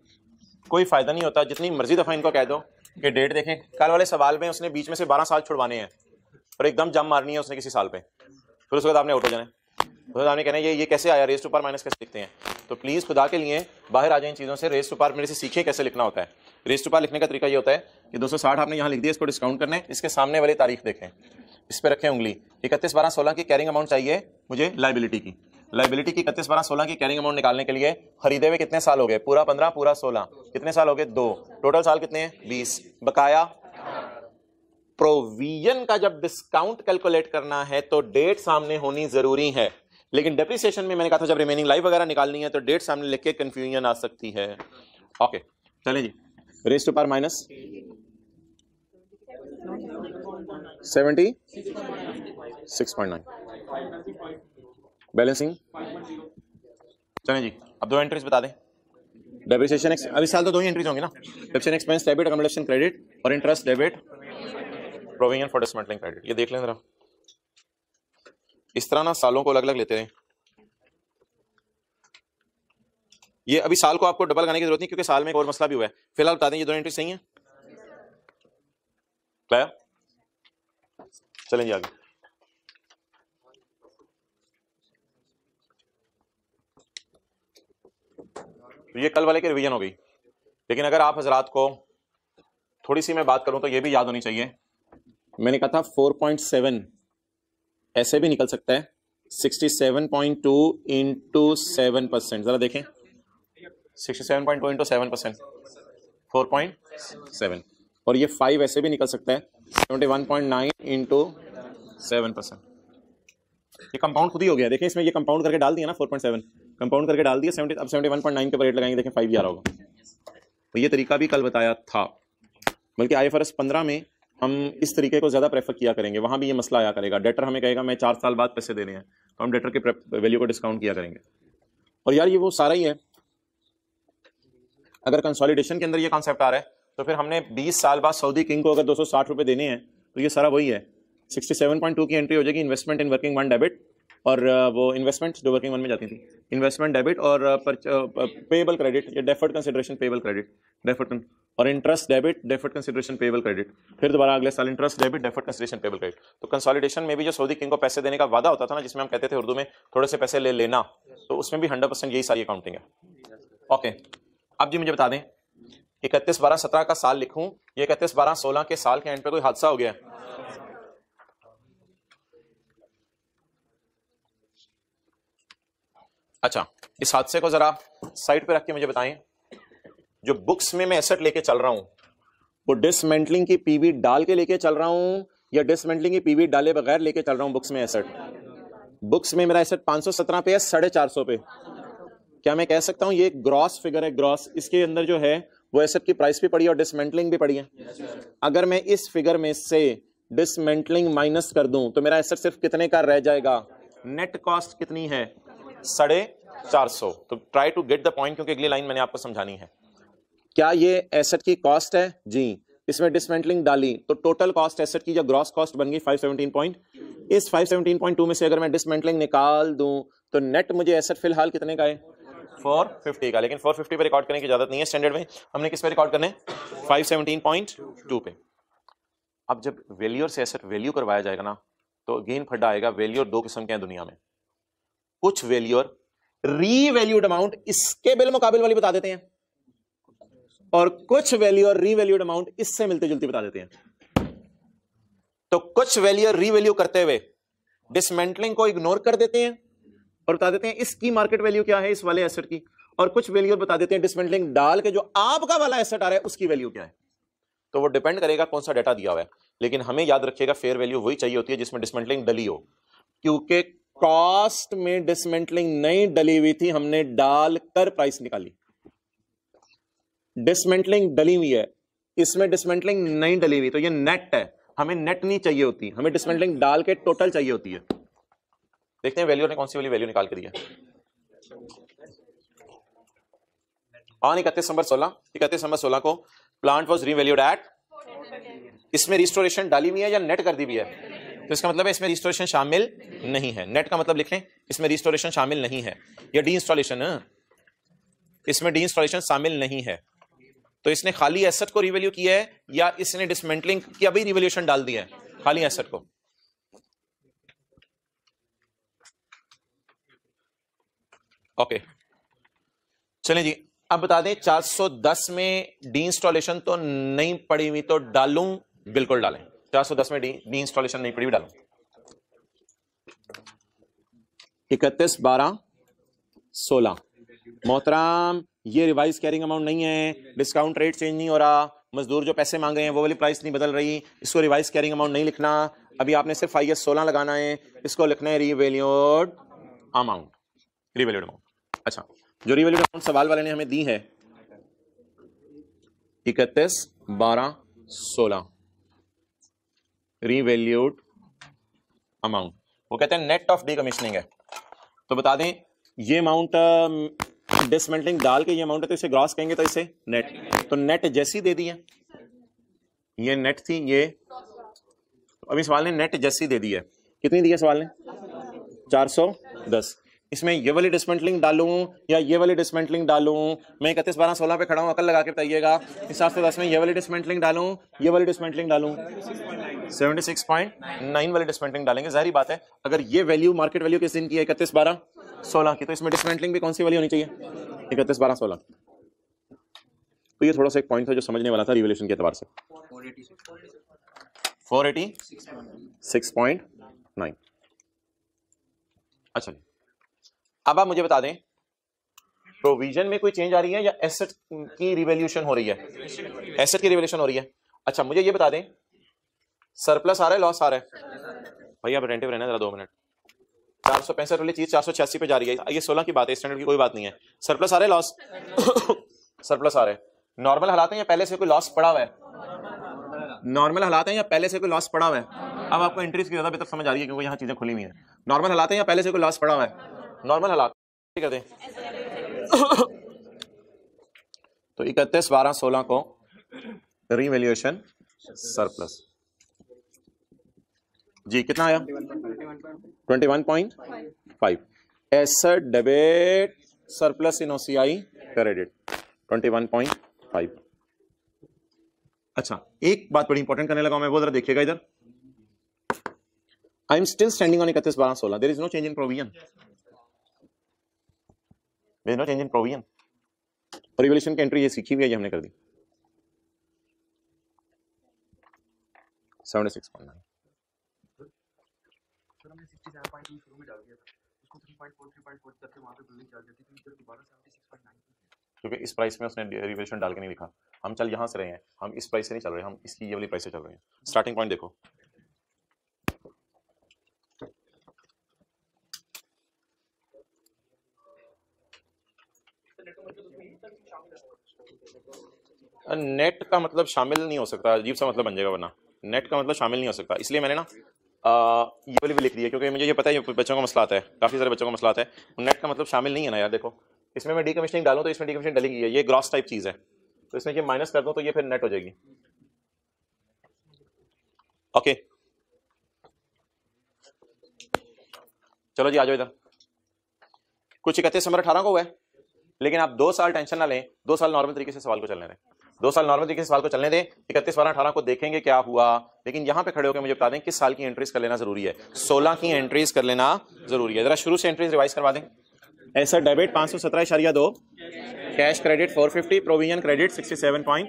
कोई फायदा नहीं होता, जितनी मर्जी दफा इनको कह दो कि डेट देखें। कल वाले सवाल में उसने बीच में से 12 साल छुड़वाने हैं और एकदम जम मारनी है उसने किसी साल पे, फिर उसके बाद आपने आउट हो जाना है। फिर आपने कहना है ये कैसे आया, रेज़ टू पावर माइनस कैसे लिखते हैं। तो प्लीज़ खुदा के लिए बाहर आ जाए इन चीज़ों से। रेज़ टू पावर मेरे से सीखिए कैसे लिखना होता है। रेज़ टू पावर लिखने का तरीका ये होता है कि 260 आपने यहाँ लिख दिया, इसको डिस्काउंट करना है, इसके सामने वाली तारीख देखें, इस पर रखें उंगली। 31/12/16 की कैरिंग अमाउंट चाहिए मुझे लाइबिलिटी की। लाइबिलिटी की 31/12/16 की कैरिंग अमाउंट निकालने के लिए खरीदे हुए कितने साल हो गए, पूरा 15 पूरा 16, कितने साल हो गए 2, टोटल साल कितने हैं 20, बकाया। प्रोविजन का जब डिस्काउंट कैलकुलेट करना है तो डेट सामने होनी जरूरी है, लेकिन डेप्रिसिएशन में मैंने कहा था जब रिमेनिंग लाइफ वगैरह निकालनी है तो डेट सामने लिख के कंफ्यूजन आ सकती है। ओके चलें जी, raise to power minus 76.9, balancing. चलें जी, अब दो एंट्रीज बता दें। डेप्रिसिएशन अभी साल तो दो ही एंट्रीज होंगी ना, depreciation expense debit, accommodation credit, और interest debit, provision for dismantling credit. ये देख लें जरा, इस तरह ना सालों को अलग अलग लेते रहे। ये अभी साल को आपको डबल करने की जरूरत नहीं, क्योंकि साल में एक और मसला भी हुआ है। फिलहाल बता दें ये दो एंट्री सही है। क्लियर? चलें जी आगे। ये कल वाले की रिवीजन हो गई, लेकिन अगर आप हजरात को थोड़ी सी मैं बात करूं तो ये भी याद होनी चाहिए। मैंने कहा था 4.7 ऐसे भी निकल सकता है, 67.2 इंटू 7%। जरा देखें, 67.2 इंटू 7%, 4.7, और ये 5 ऐसे भी निकल सकता है, 71.9 इंटू 7%। ये कंपाउंड खुद ही हो गया, देखें इसमें ये कंपाउंड करके डाल दिया ना, 4.7 कंपाउंड करके डाल दिया, 70, अब 71.9 के ऊपर रेट लगाएंगे, देखें 5 आ रहा होगा। तो ये तरीका भी कल बताया था, बल्कि IFRS 15 में हम इस तरीके को ज़्यादा प्रेफर किया करेंगे। वहाँ भी ये मसला आया करेगा, डेटर हमें कहेगा मैं 4 साल बाद पैसे देने हैं, तो हम डेटर के वैल्यू को डिस्काउंट किया करेंगे। और यार ये वो सारा ही है। अगर कंसोलिडेशन के अंदर ये कॉन्सेप्ट आ रहा है तो फिर हमने 20 साल बाद सऊदी किंग को अगर 260 रुपये देने हैं तो ये सारा वही है। 67.2 की एंट्री हो जाएगी, investment in working one debit, और वो इन्वेस्टमेंट जो वर्किंग वन में जाती थी, इन्वेस्टमेंट डेबिट और पेएबल क्रेडिट या deferred consideration payable credit, deferred और interest debit, deferred consideration payable credit, फिर दोबारा अगले साल interest debit, deferred consideration payable credit. तो कंसोलिडेशन में भी जो सऊदी किंग को पैसे देने का वादा होता था ना, जिसमें हम कहते थे उर्दू में थोड़े से पैसे ले लेना, तो उसमें भी 100% यही सारी अकाउंटिंग है। ओके, अब जी मुझे बता दें 31/12/17 का साल लिखूं, ये 31/12/16 के साल के एंड पे कोई हादसा हो गया? अच्छा, इस हादसे को जरा साइड पे रख के मुझे बताएं, जो बुक्स में मैं एसेट लेके चल रहा हूं वो डिसमेंटलिंग की पीवी डाल के लेके चल रहा हूं या डिसमेंटलिंग की पीवी डाले बगैर लेके चल रहा हूं बुक्स में एसेट? बुक्स में मेरा एसेट 517 पे है, 450 पे। क्या मैं कह सकता हूं ये ग्रॉस फिगर है? ग्रॉस, इसके अंदर जो है वो एसेट की प्राइस भी पड़ी है और डिसमेंटलिंग भी पड़ी है। अगर मैं इस फिगर में से डिसमेंटलिंग माइनस कर दूं तो मेरा एसेट सिर्फ कितने का रह जाएगा? नेट कॉस्ट कितनी है? 450। तो try to get the point, क्योंकि अगली लाइन मैंने आपको समझानी है। क्या ये एसेट की कॉस्ट है? जी। इसमें डिसमेंटलिंग डाली तो टोटल कॉस्ट एसेट की जो ग्रॉस कॉस्ट बन गई 517 इस 517.2 में से अगर मैं डिसमेंटलिंग निकाल दूं तो नेट मुझे एसेट फिलहाल कितने का है? 450 का। लेकिन 450 पे रिकॉर्ड करने की इजाजत नहीं है स्टैंडर्ड में, हमने किस पे रिकॉर्ड करने? 517.2 पे। अब जब वैल्यूअर से एसेट वैल्यू करवाया जाएगा ना, तो अगेन फड्डा आएगा। वैल्यूअर दो किस्म के हैं दुनिया में, कुछ वैल्यूअर रीवैल्यूड अमाउंट इसके बिल मुकाबिल वाली बता देते हैं, और कुछ वैल्यूअर रीवैल्यूड अमाउंट इससे मिलती जुलती बता देते हैं। तो कुछ वैल्यूअर रीवैल्यू करते हुए डिसमेंटलिंग को इग्नोर कर देते हैं और बता देते हैं इसकी मार्केट वैल्यू क्या है इस वाले एसेट की, और कुछ वैल्यूअर बता देते हैं डिसमेंटलिंग डाल के जो आपका वाला एसेट आ रहा है उसकी वैल्यू क्या है। तो वो डिपेंड करेगा कौन सा डाटा दिया हुआ है। लेकिन हमें याद रखिएगा फेयर वैल्यू वही चाहिए होती है जिसमें डिसमेंटलिंग डली हो, क्योंकि कॉस्ट में डिसमेंटलिंग नहीं डली हुई थी, हमने डाल कर प्राइस निकाली। डिसमेंटलिंग डली हुई है, इसमें डिसमेंटलिंग नहीं डली हुई, तो ये नेट है। हमें नेट नहीं चाहिए होती, हमें डिसमेंटलिंग डाल के टोटल चाहिए होती है। देखते हैं वैल्यू ने कौन सी वाली वैल्यू निकाल के दी है। ऑन 31/16 को प्लांट वॉज रीवैल्यूड एट, इसमें रिस्टोरेशन डाली हुई है या नेट कर दी हुई है? तो इसका मतलब है इसमें रिस्टोरेशन शामिल नहीं है। नेट का मतलब लिख लें, इसमें रिस्टोरेशन शामिल नहीं है, या डी इंस्टॉलेशन, इसमें डी इंस्टॉलेशन शामिल नहीं है। तो इसने खाली एसेट को रिवैल्यू किया है या इसने डिसमेंटलिंग की अभी रिवैल्यूएशन डाल दिया है? खाली एसेट को। ओके चलें जी, अब बता दें 410 में डी इंस्टॉलेशन तो नहीं पड़ी हुई, तो डालूं? बिल्कुल डालें। 410 में डी इंस्टॉलेशन नहीं पड़ी हुई, डालूं। 31/12/16 मोहतराम, ये रिवाइज कैरिंग अमाउंट नहीं है, डिस्काउंट रेट चेंज नहीं हो रहा, मजदूर जो पैसे मांग रहे हैं वो वाली प्राइस नहीं बदल रही, इसको रिवाइज कैरिंग अमाउंट नहीं लिखना। अभी आपने सिर्फ IAS 16 लगाना है, इसको लिखना है रीवैल्यूड अमाउंट। रीवैल्यूड अमाउंट, अच्छा जो रीवैल्यूड अमाउंट सवाल वाले ने हमें दी है 31/12/16 रीवैल्यूड अमाउंट, वो कहते हैं नेट ऑफ डीकमीशनिंग है। तो बता दें ये अमाउंट डिसमेंटलिंग डाल के ये अमाउंट है, तो इसे ग्रॉस कहेंगे, तो इसे नेट। तो नेट जैसी दे दी है, ये नेट थी ये, अभी सवाल ने नेट जैसी दे दी है। कितनी दी है सवाल ने? 410। इसमें ये वाली डिसमेंटलिंग डालूं या ये वाली डिसमेंटलिंग डालूं? मैं 31/12/16 पे खड़ा हूं, अकल लगा के बताइएगा। इस 710 में ये वाली डिसमेंटलिंग डालूं, ये वाली डिसमेंटलिंग डालूं? 76.9 वाली डिसमेंटलिंग डालेंगे। जाहिर बात है अगर ये वैल्यू मार्केट वैल्यू किस दिन की है 31/12/16 की, तो इसमें डिसमेंटलिंग भी कौन सी वाली होनी चाहिए? 31/12/16। तो ये थोड़ा सा एक पॉइंट था जो समझने वाला था रिवैल्यूएशन के एतबार से। 486.9। अच्छा अब आप मुझे बता दें प्रोविजन में कोई चेंज आ रही है या एसेट की रिवैल्यूएशन हो रही है? एसेट की रिवैल्यूएशन हो रही है। अच्छा मुझे ये बता दें सरप्लस आ रहा है लॉस आ रहा है? भैया आप अटेंटिव रहना जरा 2 मिनट। 465 वाली चीज 486 पे जा रही है, ये 16 की बात है, स्टैंडर्ड की कोई बात नहीं है। सरप्लस आ रहा है लॉस? सरप्लस आ रहा है। नॉर्मल हालात हैं या पहले से कोई लॉस पड़ा हुआ है? नॉर्मल हालात हैं या पहले से कोई लॉस पड़ा हुआ है? अब आपको एंट्रीज की ज्यादा बेहतर समझ आ रही है क्योंकि यहाँ चीजें खुली हुई हैं। नॉर्मल हालात हैं या पहले से कोई लॉस पड़ा हुआ है? नॉर्मल हालात कर दें। तो 31, 12, 16 को रीवैल्यूएशन सरप्लस जी कितना आया? 21.5। Asset debit surplus in OCI credit 21.5। अच्छा, एक बात बड़ी इंपॉर्टेंट करने लगा मैं, वो जरा देखिएगा इधर। I am still standing on 31, 12, 16। There is no change in provision, there is no change in provision. Revaluation की एंट्री ये सीखी हुई है, ये हमने कर दी 76.9। क्योंकि इस प्राइस में उसने रिवैल्यूएशन डाल के नहीं लिखा। हम चल यहां से रहे हैं, हम इस प्राइस से नहीं चल रहे, हम इसकी ये वाली प्राइस से चल रहे हैं। स्टार्टिंग पॉइंट देखो, नेट का मतलब शामिल नहीं हो सकता, अजीब सा मतलब बन जाएगा, वरना नेट का मतलब शामिल नहीं हो सकता। इसलिए मैंने ना ये वाली भी लिख दी है, क्योंकि मुझे ये पता है ये बच्चों का मसला आता है, काफ़ी सारे बच्चों का मसला आता है। नेट का मतलब शामिल नहीं है ना यार। देखो इसमें मैं डीकमीशनिंग डालूं तो इसमें डीकमीशनिंग डली है, ये ग्रॉस टाइप चीज़ है, तो इसमें ये माइनस कर दूं तो ये फिर नेट हो जाएगी। ओके चलो जी आ जाओ इधर। कुछ 31 नंबर 18 को हुआ है, लेकिन आप 2 साल टेंशन ना लें, 2 साल नॉर्मल तरीके से सवाल को चलने दें, 2 साल नॉर्मल तरीके से सवाल को चलने दें। 31, 12, 18 को देखेंगे क्या हुआ, लेकिन यहां पे खड़े होकर मुझे बता दें किस साल की एंट्रीज कर लेना जरूरी है। 16 की एंट्रीज कर लेना जरूरी है। जरा शुरू से एंट्रीज रिवाइज करवा दें। ऐसा debit 517.2, cash credit 450, provision credit 67 point,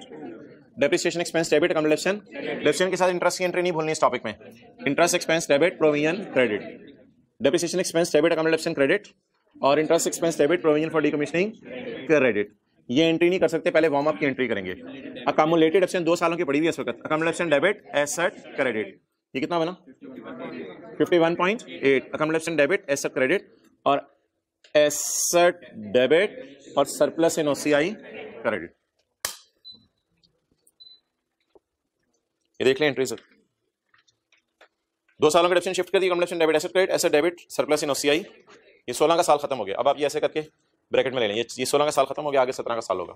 depreciation expense debit account depreciation के साथ इंटरेस्ट की एंट्री नहीं भूलनी इस टॉपिक में। Interest expense debit provision credit, depreciation expense debit account credit और interest expense debit provision for decommissioning credit. ये entry नहीं कर सकते, पहले वार्म अप की एंट्री करेंगे। अकामुलेटेड ऑप्शन 2 सालों की पड़ी हुई है इस वक्त। अकामुलेशन डेबिट एसेट क्रेडिट, ये कितना बना 51.8। अकामुलेशन डेबिट एसेट क्रेडिट और एसेट डेबिट और सरप्लस इन ओसीआई क्रेडिट, ये देख लें एंट्री सर। 2 सालों का डेप्शन शिफ्ट कर दी, accumulation debit asset credit, asset debit surplus in OCI. ये 16 का साल खत्म हो गया। अब आप ये ऐसे करके ब्रैकेट में ले लें, ये 16 का साल खत्म हो गया, आगे 17 का साल होगा।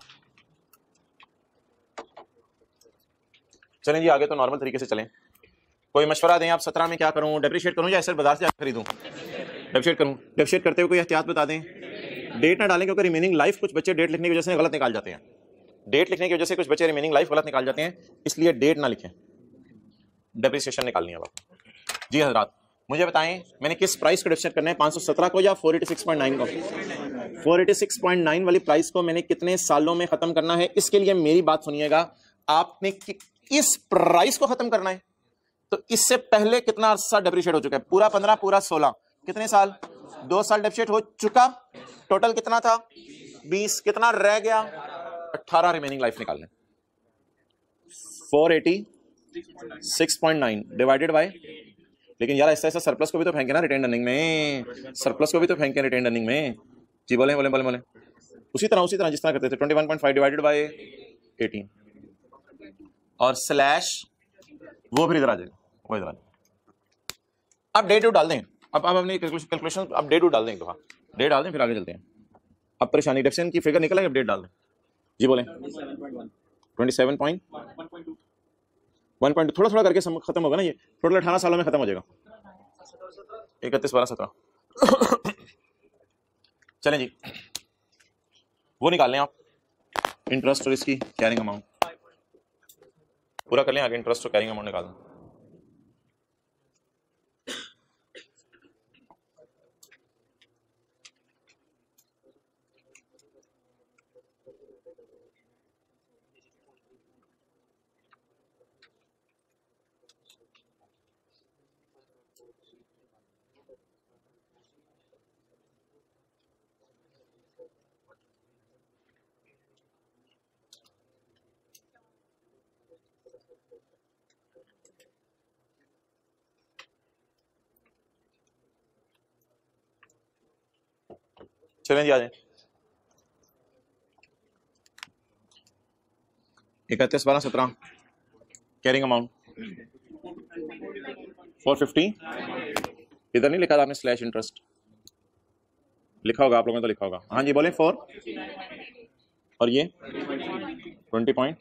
चलें जी आगे तो नॉर्मल तरीके से चलें। कोई मशवरा दें आप, 17 में क्या करूं, डेप्रिशिएट करूं या एसेट बाजार से जाकर खरीदूं? डेप्रिशिएट करूं। डेप्रिशिएट करते हुए कोई एहतियात बता दें। डेट ना डालें, क्योंकि रिमेनिंग लाइफ कुछ बच्चे डेट लिखने की वजह से गलत निकाल जाते हैं। डेट लिखने की वजह से कुछ बच्चे रिमेनिंग लाइफ गलत निकाल जाते हैं, इसलिए डेट ना लिखें, डेप्रिसिएशन निकालनी है आप। जी हजरात मुझे बताएं मैंने किस प्राइस को डेप्रिशिएट करना है, 517 को या 486.9 को? 486.9 वाली प्राइस को मैंने कितने सालों में खत्म करना है? इसके लिए मेरी बात सुनिएगा, आपने इस प्राइस को खत्म करना है तो इससे पहले कितना अरसा डेप्रिशिएट हो चुका है? पूरा 15, पूरा 16, कितने साल? 2 साल डेप्रिशिएट हो चुका। टोटल कितना था? 20। कितना रह गया? 18 रिमेनिंग लाइफ निकाल लें। 486.9 डिवाइडेड बाय, लेकिन यार ऐसा ऐसा सरप्लस को भी तो फेंके ना रिटेन अर्निंग में, सरप्लस को भी तो फेंके रिटेन अर्निंग में। जी बोले बोले बोले बोले उसी तरह जिस तरह करते थे। 21.5 डिवाइडेड बाय 18 और स्लैश वो फिर इधर आ जाएगा, वो इधर आ जाएगा। अब डेट डाल दें, अब अपनी कैलकुलेशन अब डेट डाल दें, एक दफा डेट डाल दें फिर आगे चलते हैं। अब परेशानी डेप्शन की फिगर निकल है, अब डेट डाल दें। जी बोले 27.1 थोड़ा थोड़ा करके खत्म होगा ना, ये टोटल 18 सालों में खत्म हो जाएगा। 31, 12, 17 चलें जी वो निकाल लें आप, इंटरेस्ट और इसकी कैरिंग अमाउंट पूरा कर लें, आगे इंटरेस्ट और कैरिंग अमाउंट निकाल दें। चलें जी आ जाए। 31/12/17 कैरिंग अमाउंट 450। इधर नहीं लिखा था आपने स्लैश इंटरेस्ट, लिखा होगा आप लोगों ने तो लिखा होगा। हाँ जी बोले 4 और ये 20.3।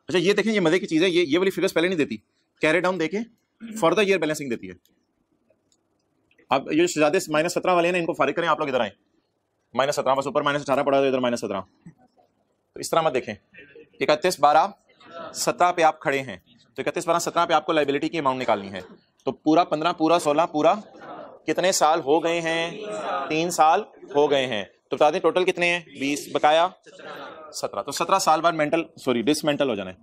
अच्छा ये देखें, ये मजे की चीज है, ये वाली फिगर्स पहले नहीं देती, कैरी डाउन देके फॉर द ईयर बैलेंसिंग देती है। अब ये शहजादे -17 वाले हैं ना, इनको फारिग करें, आप लोग इधर आए। -17 बस ऊपर -18 पड़ा, इधर -17। तो इस तरह मत देखें। 31/12/17 पे आप खड़े हैं, तो 31/12/17 पे आपको लाइबिलिटी की अमाउंट निकालनी है। तो पूरा 15 पूरा 16 पूरा कितने साल हो गए हैं? 3 साल हो गए हैं। तो बता दें टोटल कितने हैं? 20 बकाया 17। तो 17 साल बाद डिसमेंटल हो जाना है।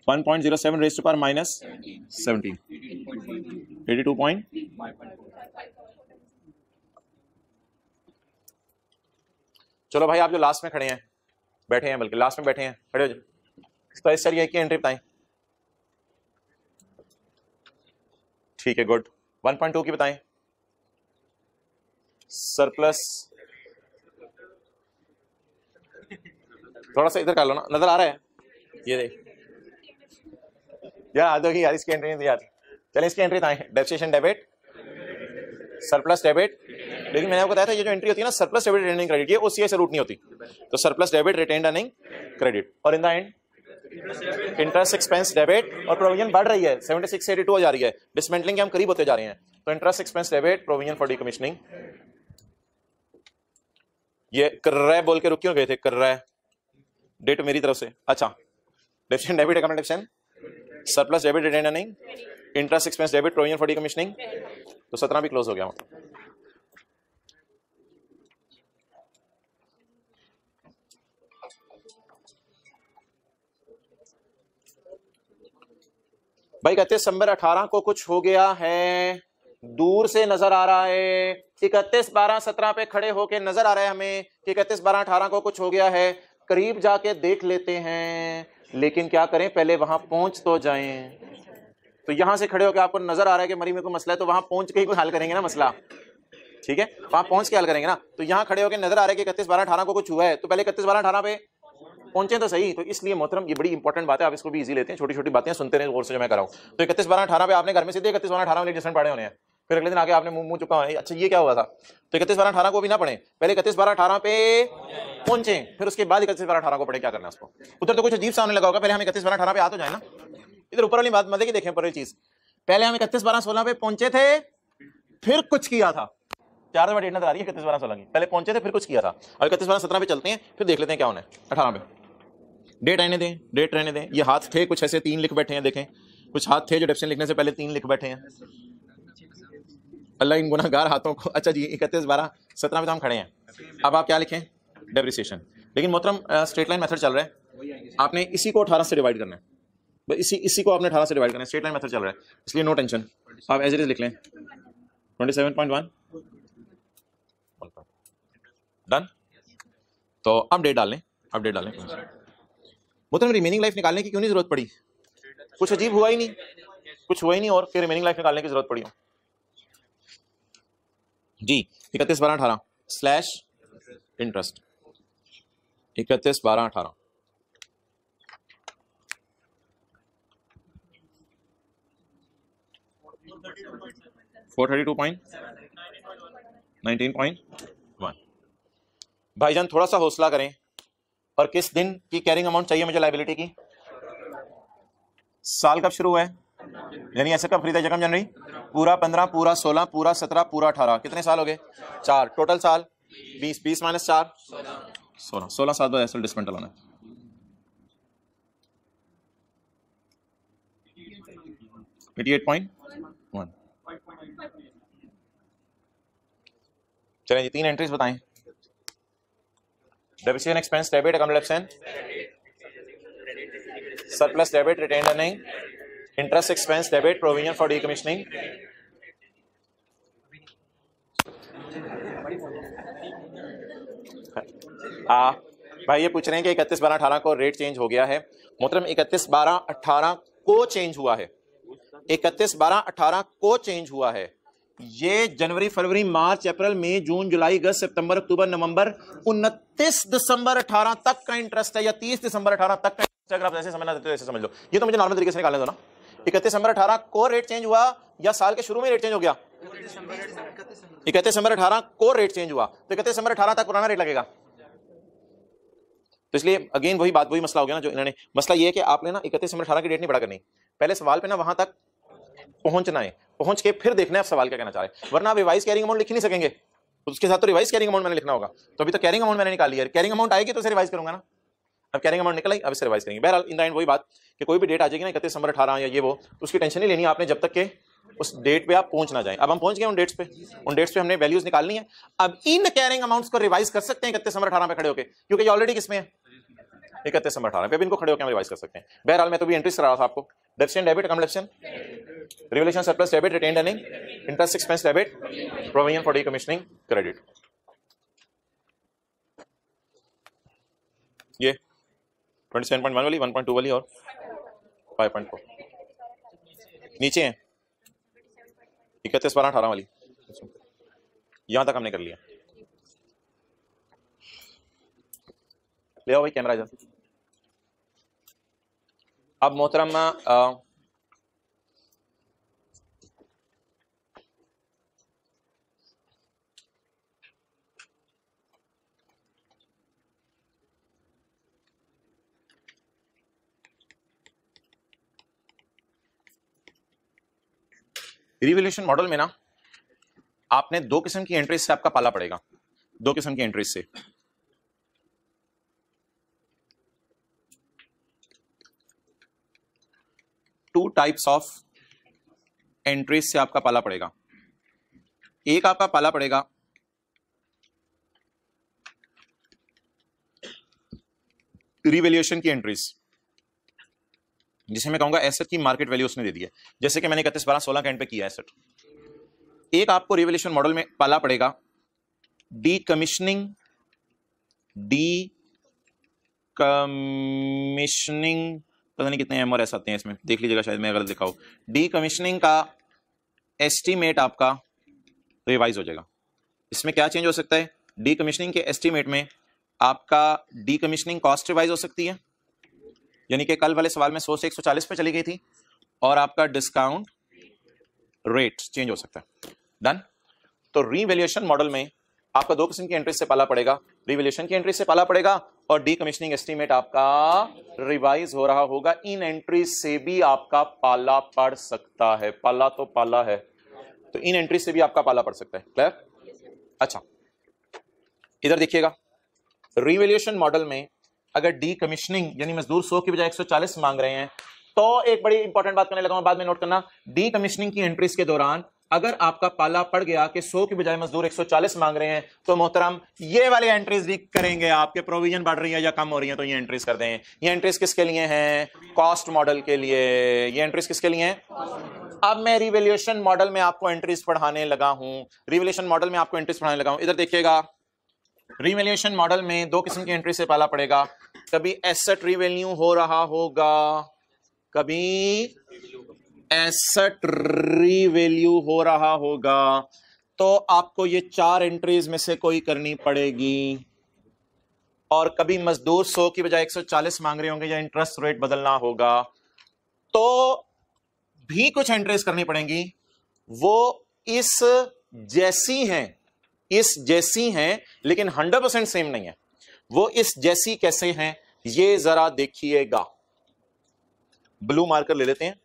1.07 रेज़ टू पावर -17 82 चलो भाई, आप जो लास्ट में खड़े हैं, बैठे हैं, बल्कि लास्ट में बैठे हैं, खड़े हो जाओ। तो इस तरह की एंट्री बताएं। ठीक है, गुड। 1.2 की बताएं। सरप्लस थोड़ा सा इधर कर लो ना, नजर आ रहा है? ये देख यार, यार इसकी एंट्री नहीं आती। चलिए इसकी एंट्री बताएं। Depreciation debit, surplus debit. लेकिन मैंने आपको बताया था ये जो एंट्री होती है ना, सरप्लस डेबिट रिटेंड क्रेडिट, ये ओसीआई से रूट नहीं होती। तो surplus debit retained earning credit, और in the end interest expense debit, और प्रोविजन बढ़ रही है 76 से 82 हो जा रही है। डिसमेंटलिंग के हम करीब होते जा रहे हैं। तो interest expense debit, provision for decommissioning. ये कर रहा है बोल के रुक क्यों गए थे? कर रहा है डेट मेरी तरफ से। अच्छा, depreciation debit account depreciation, surplus debit retained earning, interest expense debit, provision for decommissioning. तो 17 भी क्लोज हो गया। भाई 31 दिसंबर 18 को कुछ हो गया है, दूर से नजर आ रहा है। 31/12/17 पे खड़े होके नजर आ रहा है हमें कि 31/12/18 को कुछ हो गया है। करीब जाके देख लेते हैं, लेकिन क्या करें, पहले वहां पहुंच तो जाएं। तो यहां से खड़े होकर आपको नजर आ रहा है कि मरी में कोई मसला है, तो वहां पहुंच के ही कोई हल करेंगे ना मसला। ठीक है, वहां पहुंच के हल करेंगे ना। तो यहां खड़े होकर नजर आ रहा है कि 31/12/18 को कुछ हुआ है, तो पहले 31/12/18 पे पहुंचे तो सही। तो इसलिए मोहतरम ये बड़ी इंपॉर्टेंट बात है, आप इसको भी इजी लेते हैं, छोटी छोटी बातें सुनते रहे गौर से जो मैं कर रहा हूं। तो 31/12/18 पे आपने घर में सीधे 31/12/18 वाले एडजस्टमेंट पढ़े होने हैं, फिर अगले दिन आके आपने मुंह चुका है, अच्छा ये क्या हुआ था। तो 31/12/18 को भी ना पढ़े, पहले 31/12/18 पे पहुंचे, फिर उसके बाद 31/12/18 को पढ़े। क्या करना है उसको? उधर तो कुछ अजीब सामने लगा होगा, पहले हम 31/12/18 पे आ तो जाए ना। इधर ऊपर वाली बात मजे की देखें, पहले चीज, पहले हम 31/12/16 पे पहुंचे थे, फिर कुछ किया था। 4 दफा डेट नजर आ रही है 31/12/16 की। पहले पहुंचे थे, फिर कुछ किया था। अब 31/12/17 पे चलते हैं, फिर देख लेते हैं क्या होना है 18 पे। डेट रहने दें, डेट रहने दें। ये हाथ थे कुछ ऐसे 3 लिख बैठे हैं, देखें कुछ हाथ थे जो डेप्रिसिएशन लिखने से पहले 3 लिख बैठे हैं। अल्लाह इन गुनाहगार हाथों को। अच्छा जी, 31/12/17 में तो हम खड़े हैं। अब आप क्या लिखें? डेप्रिसिएशन। लेकिन मोहतरम स्ट्रेट लाइन मेथड चल रहा है, आपने इसी को 18 से डिवाइड करना है। इसी को आपने 18 से डिवाइड करना है, स्ट्रेट लाइन मेथड चल रहा है, इसलिए नो टेंशन, आप एज इट इज लिख लें। 27.1 डन। तो अब डेट डाल लें, अब डेट डालें। मतलब रिमेनिंग लाइफ निकालने की क्यों नहीं जरूरत पड़ी? कुछ अजीब हुआ ही नहीं, कुछ हुआ ही नहीं, और फिर रिमेनिंग लाइफ निकालने की जरूरत पड़ी हो जी। 31/12/18 स्लैश इंटरेस्ट, 31/12/18 432.19.1। भाईजान थोड़ा सा हौसला करें। और किस दिन की कैरिंग अमाउंट चाहिए मुझे लाइबिलिटी की? साल कब शुरू हुआ है, यानी ऐसे कब खरीदा? यकम जनवरी। पूरा 15 पूरा 16 पूरा 17 पूरा 18, कितने साल हो गए? 4। टोटल साल 20, 20 - 4 16। 16 साल बाद ऐसे डिसमेंटल होना है। चलें जी, 3 एंट्रीज बताएं। Depreciation expense debit account depreciation, surplus debit retained earning, interest expense debit, provision for decommissioning. भाई ये पूछ रहे हैं कि 31/12/18 को रेट चेंज हो गया है। मोहतरम 31/12/18 को चेंज हुआ है, 31/12/18 को चेंज हुआ है। ये जनवरी, फरवरी, मार्च, अप्रैल, मई, जून, जुलाई, अगस्त, सितंबर, अक्टूबर, नवंबर, 29 दिसंबर 18 तक का इंटरेस्ट है या 30 दिसंबर 18 तक का इंटरेस्ट। अगर आप ऐसे समझना चाहते हो ऐसे समझ लो। ये तो मुझे नॉर्मल तरीके से निकालने दो ना। 31 दिसंबर 18 को रेट चेंज हुआ या साल के शुरू में रेट चेंज हो गया? 31 दिसंबर 18 को रेट चेंज हुआ, तो 31 दिसंबर 18 तक पुराना रेट लगेगा। तो इसलिए अगेन वही बात, वही मसला हो गया ना जो इन्होंने। मसला ये है कि आपने ना 31 दिसंबर 18 की डेट नहीं पढ़ा करनी, पहले सवाल पे ना वहां तक पहुंचना है, पहुंच के फिर देखना है आप सवाल क्या कहना चाह रहे हैं, वरना आप रिवाइज कैरिंग अमाउंट लिख ही नहीं सकेंगे। तो उसके साथ तो रिवाइज कैरिंग अमाउंट मैंने लिखना होगा। तो अभी तो कैरिंग अमाउंट मैंने निकाली है, कैरिंग अमाउंट आएगी तो इसे रिवाइज करूंगा ना। अब कैरिंग अमाउंट निकल आई, अब इसे रिवाइज करेंगे। बहरहाल इन द एंड वही बात कि कोई भी डेट आ जाएगी ना 31 दिसंबर 18 या ये वो, तो उसकी टेंशन नहीं लेनी आपने जब तक के उस डेट पे आप पहुंच ना जाए। अब हम पहुंच गए उन डेट्स पे हमने वैल्यूज निकालनी है। अब इन कैरिंग अमाउंट्स को रिवाइज कर सकते हैं 31 दिसंबर 18 पे खड़े होकर, क्योंकि ऑलरेडी किसमें है 31 दिसंबर 18 पे, इनको खड़े होकर हम रिवाइज कर सकते हैं। बहरहाल मैं तो भी एंट्रीज करा रहा था आपको, deficient debit, accommodation, revaluation surplus debit, retained earning, interest expense debit, provision for decommissioning credit. ये 27.1 वाली, 1.2 वाली और 5.4 नीचे है 31 12 18 वाली, यहां तक हमने कर लिया। ले आओ भाई कैमरा इधर। अब मोहतरम रिवैल्यूएशन मॉडल में ना आपने दो किस्म की एंट्रीज से आपका पाला पड़ेगा, दो किस्म की एंट्रीज से। टू टाइप्स ऑफ एंट्रीज से आपका पाला पड़ेगा। एक आपका पाला पड़ेगा रिवैल्यूएशन की एंट्रीज, जिसे मैं कहूंगा एसेट की मार्केट वैल्यू उसने दे दी है, जैसे कि मैंने 31 12 16 के एंड पे किया एसेट। एक आपको रिवैल्यूएशन मॉडल में पाला पड़ेगा डी कमीशनिंग पता नहीं कितने एम और एस आते हैं इसमें, देख लीजिएगा शायद मैं गलत लिखा हूं। डी कमीशनिंग का एस्टीमेट आपका रिवाइज हो जाएगा। इसमें क्या चेंज हो सकता है? डी कमीशनिंग के एस्टीमेट में आपका डी कमीशनिंग कॉस्ट रिवाइज हो सकती है, यानी कि कल वाले सवाल में 100 से 140 पे चली गई थी, और आपका डिस्काउंट रेट चेंज हो सकता है। डन। तो रिवैल्यूएशन मॉडल में आपका दो किस्म की एंट्री से पाला पड़ेगा, रिवैल्यूएशन की एंट्री से पाला पड़ेगा और डी कमीशनिंग एस्टीमेट आपका रिवाइज हो रहा होगा। इन एंट्री से भी आपका पाला पड़ सकता है, पाला तो पाला है, तो इन एंट्री से भी आपका पाला पड़ सकता है। क्लियर? अच्छा, इधर देखिएगा, रिवैल्यूएशन मॉडल में अगर डी कमीशनिंग यानी मजदूर 100 की बजाय 140 मांग रहे हैं, तो एक बड़ी इंपॉर्टेंट बात करने लगा हूं, बाद में नोट करना। डी कमीशनिंग की एंट्रीज के दौरान अगर आपका पाला पड़ गया कि 100 की बजाय मजदूर 140 मांग रहे हैं, तो मोहतरम ये वाली एंट्रीज भी करेंगे। आपके प्रोविजन बढ़ रही है या कम हो रही है तो ये एंट्रीज कर दें। ये एंट्रीज किसके लिए हैं? कॉस्ट मॉडल के लिए। ये एंट्रीज किसके लिए हैं? अब मैं रिवैल्यूएशन मॉडल में आपको एंट्रीज पढ़ाने लगा हूं, रिवैल्यूएशन मॉडल में आपको एंट्रीज पढ़ाने लगा हूं। इधर देखिएगा, रिवैल्यूएशन मॉडल में दो किस्म की एंट्री से पाला पड़ेगा। कभी एसेट रिवेन्यू हो रहा होगा, कभी एसेट रीवैल्यू हो रहा होगा, तो आपको ये चार एंट्रीज में से कोई करनी पड़ेगी। और कभी मजदूर 100 की बजाय 140 मांग रहे होंगे या इंटरेस्ट रेट बदलना होगा, तो भी कुछ एंट्रीज करनी पड़ेंगी। वो इस जैसी हैं, इस जैसी हैं, लेकिन 100% सेम नहीं है। वो इस जैसी कैसे हैं ये जरा देखिएगा। ब्लू मार्कर ले लेते हैं,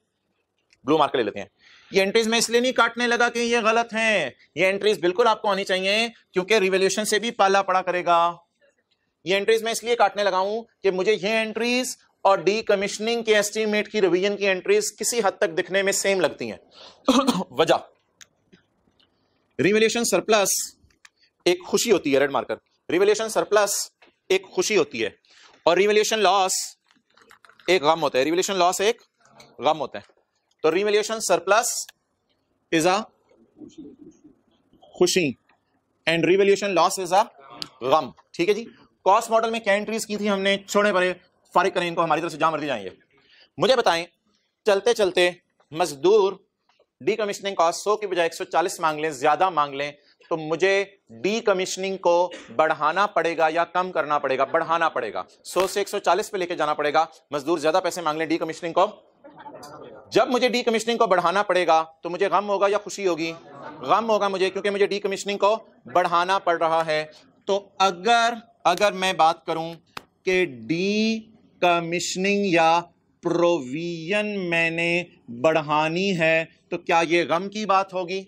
ब्लू मार्कर ले लेते हैं। ये एंट्रीज में इसलिए नहीं काटने लगा कि ये गलत हैं, ये एंट्रीज बिल्कुल आपको आनी चाहिए, क्योंकि रिवैल्यूएशन से भी पाला पड़ा करेगा। ये एंट्रीज में इसलिए काटने लगा हूं कि मुझे ये एंट्रीज और डी कमीशनिंग के एस्टीमेट की रिवीजन की एंट्रीज किसी हद तक दिखने में सेम लगती हैं। वजह, रिवैल्यूएशन सरप्लस एक खुशी होती है, रेड मार्कर। रिवैल्यूएशन सरप्लस एक खुशी होती है और रिवैल्यूएशन लॉस एक गम होता है। रिवैल्यूएशन लॉस एक गम होता है। तो रिवैल्यूएशन सरप्लस इज अ खुशी and revaluation loss is a गम। ठीक है जी। कॉस्ट मॉडल में क्या एंट्रीज की थी हमने? छोड़े परे, फारिग करें इनको, हमारी तरफ से जहां मर्जी जाएंगे। मुझे बताएं, चलते चलते मजदूर डी कमीशनिंग कॉस्ट 100 की बजाय 140 मांग लें, ज्यादा मांग लें, तो मुझे डी कमीशनिंग को बढ़ाना पड़ेगा या कम करना पड़ेगा? बढ़ाना पड़ेगा। 100 से 140 पे लेके जाना पड़ेगा। मजदूर ज्यादा पैसे मांग लें डी कमीशनिंग को। जब मुझे डी कमीशनिंग को बढ़ाना पड़ेगा तो मुझे गम होगा या खुशी होगी? गम होगा मुझे, क्योंकि मुझे डी कमीशनिंग को बढ़ाना पड़ रहा है। तो अगर मैं बात करूं कि डी कमीशनिंग या प्रोविजन मैंने बढ़ानी है तो क्या ये गम की बात होगी?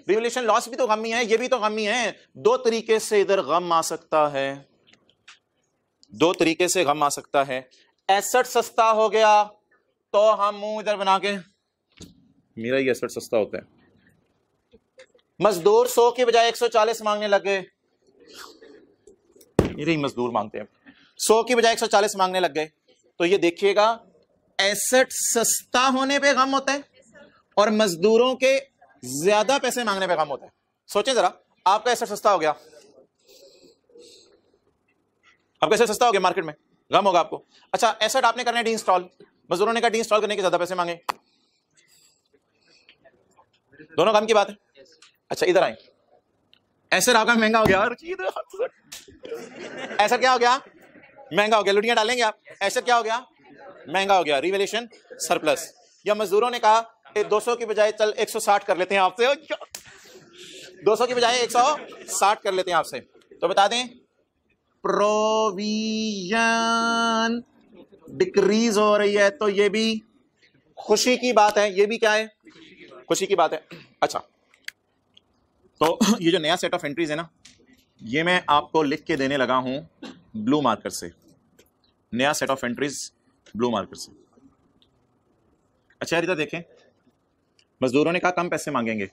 रिवैल्यूएशन लॉस भी तो गम ही है, ये भी तो गम ही है। दो तरीके से इधर गम आ सकता है, दो तरीके से गम आ सकता है। एसेट सस्ता हो गया तो हम मुंह इधर बना के, मेरा ही एसेट सस्ता होता है। मजदूर 100 की बजाय 140 मांगने लगे, मेरे ही मजदूर मांगते हैं, 100 की बजाय 140 मांगने लग गए, तो ये देखिएगा एसेट सस्ता होने पे गम होता है और मजदूरों के ज्यादा पैसे मांगने पे गम होता है। सोचें जरा, आपका एसेट सस्ता हो गया, आपका एसेट सस्ता हो गया मार्केट में, गम होगा आपको। अच्छा, एसेट आपने करना है डी इंस्टॉल, मजदूरों ने कहा डी इंस्टॉल करने के ज्यादा पैसे मांगे, दोनों गम की बात है। अच्छा इधर आए, एसेट आपका महंगा हो गया, एसेट क्या हो गया? महंगा हो गया, लुटियां डालेंगे आप। एसेट क्या हो गया? महंगा हो गया, रिवैल्यूएशन सरप्लस। या मजदूरों ने कहा 200 की बजाय चल 160 कर लेते हैं आपसे, 200 की बजाय 160 कर लेते हैं आपसे, तो बता दें प्रोविजन डिक्रीज हो रही है, तो ये भी खुशी की बात है, ये भी क्या है? खुशी की बात है। अच्छा, तो ये जो नया सेट ऑफ एंट्रीज है ना, ये मैं आपको लिख के देने लगा हूं ब्लू मार्कर से, नया set of entries blue marker से। अच्छा यार इधर देखें, मजदूरों ने कहा कम पैसे मांगेंगे,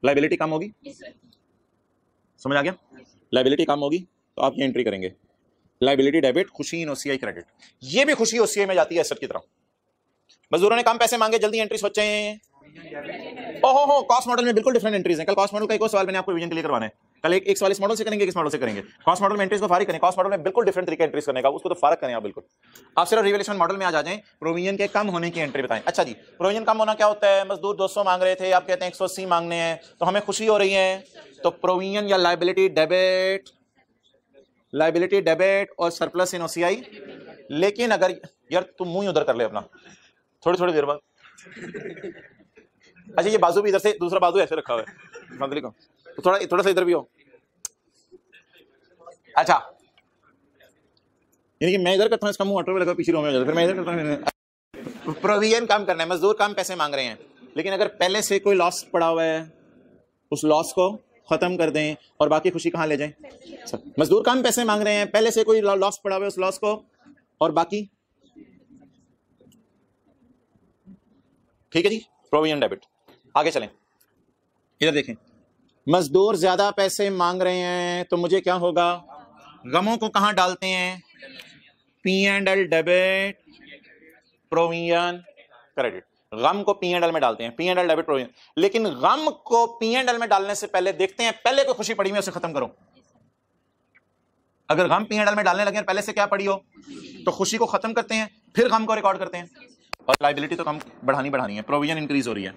लाइबिलिटी कम होगी, समझ आ गया? लाइबिलिटी कम होगी तो आप ये एंट्री करेंगे, लाइबिलिटी डेबिट, खुशी इन ओसीआई क्रेडिट, ये भी खुशी ओसीआई में जाती है एसेट की तरफ। मजदूरों ने कम पैसे मांगे, जल्दी एंट्री सोचें। ओहो, कॉस्ट मॉडल में बिल्कुल डिफरेंट एंट्रीज हैं। कल कॉस्ट मॉडल का एक और सवाल मैंने आपको रिवीजन के लिए करवाना है, कल एक सवाल इस मॉडल से करेंगे, किस मॉडल से करेंगे? कॉस्ट मॉडल में एंट्रीज को फारिग करें, कॉस्ट मॉडल में बिल्कुल डिफरेंट तरीके एंट्रीज करने का, उसको तो फारक करें आप बिल्कुल। आप सिर्फ रिवैल्यूएशन मॉडल में आ जाएं, प्रोविजन के कम होने की एंट्री बताएं। अच्छा जी, प्रोविजन कम होना क्या होता है? मजदूर 200 मांग रहे थे, आप कहते हैं 180 मांगने हैं, तो हमें खुशी हो रही है, तो प्रोविजन या लाइबिलिटी डेबिट, लाइबिलिटी डेबिट और सरप्लस इन ओसीआई। लेकिन अगर यार तुम मुंह उधर कर ले अपना थोड़ी थोड़ी देर बाद। अच्छा ये बाजू भी इधर से, दूसरा बाजू ऐसे रखा हुआ है, तो थोड़ा सा इधर भी हो। अच्छा, यानी कि मैं इधर करता हूं, इसका मुंह ऑटो में लगा, पीछे रो में हो जाता है, फिर मैं इधर करता हूं। प्रोविजन कम करना है, मजदूर कम पैसे मांग रहे हैं, लेकिन अगर पहले से कोई लॉस पड़ा हुआ है उस लॉस को खत्म कर दें और बाकी खुशी कहां ले जाएं? मजदूर कम पैसे मांग रहे हैं, पहले से कोई लॉस पड़ा हुआ है उस लॉस को, और बाकी ठीक है जी, प्रोविजन डेबिट। आगे चलें, इधर देखें, मजदूर ज्यादा पैसे मांग रहे हैं तो मुझे क्या होगा? गमों को कहां डालते हैं? P&L debit, provision credit. गम को P&L में डालते हैं, P&L डेबिट प्रोविजन। लेकिन गम को P&L में डालने से पहले देखते हैं पहले कोई खुशी पड़ी हुई है उसे खत्म करो। अगर गम P&L में डालने लगे पहले से क्या पड़ी हो तो खुशी को खत्म करते हैं, फिर गम को रिकॉर्ड करते हैं। और लाइबिलिटी तो कम बढ़ानी है, प्रोविजन इंक्रीज हो रही है।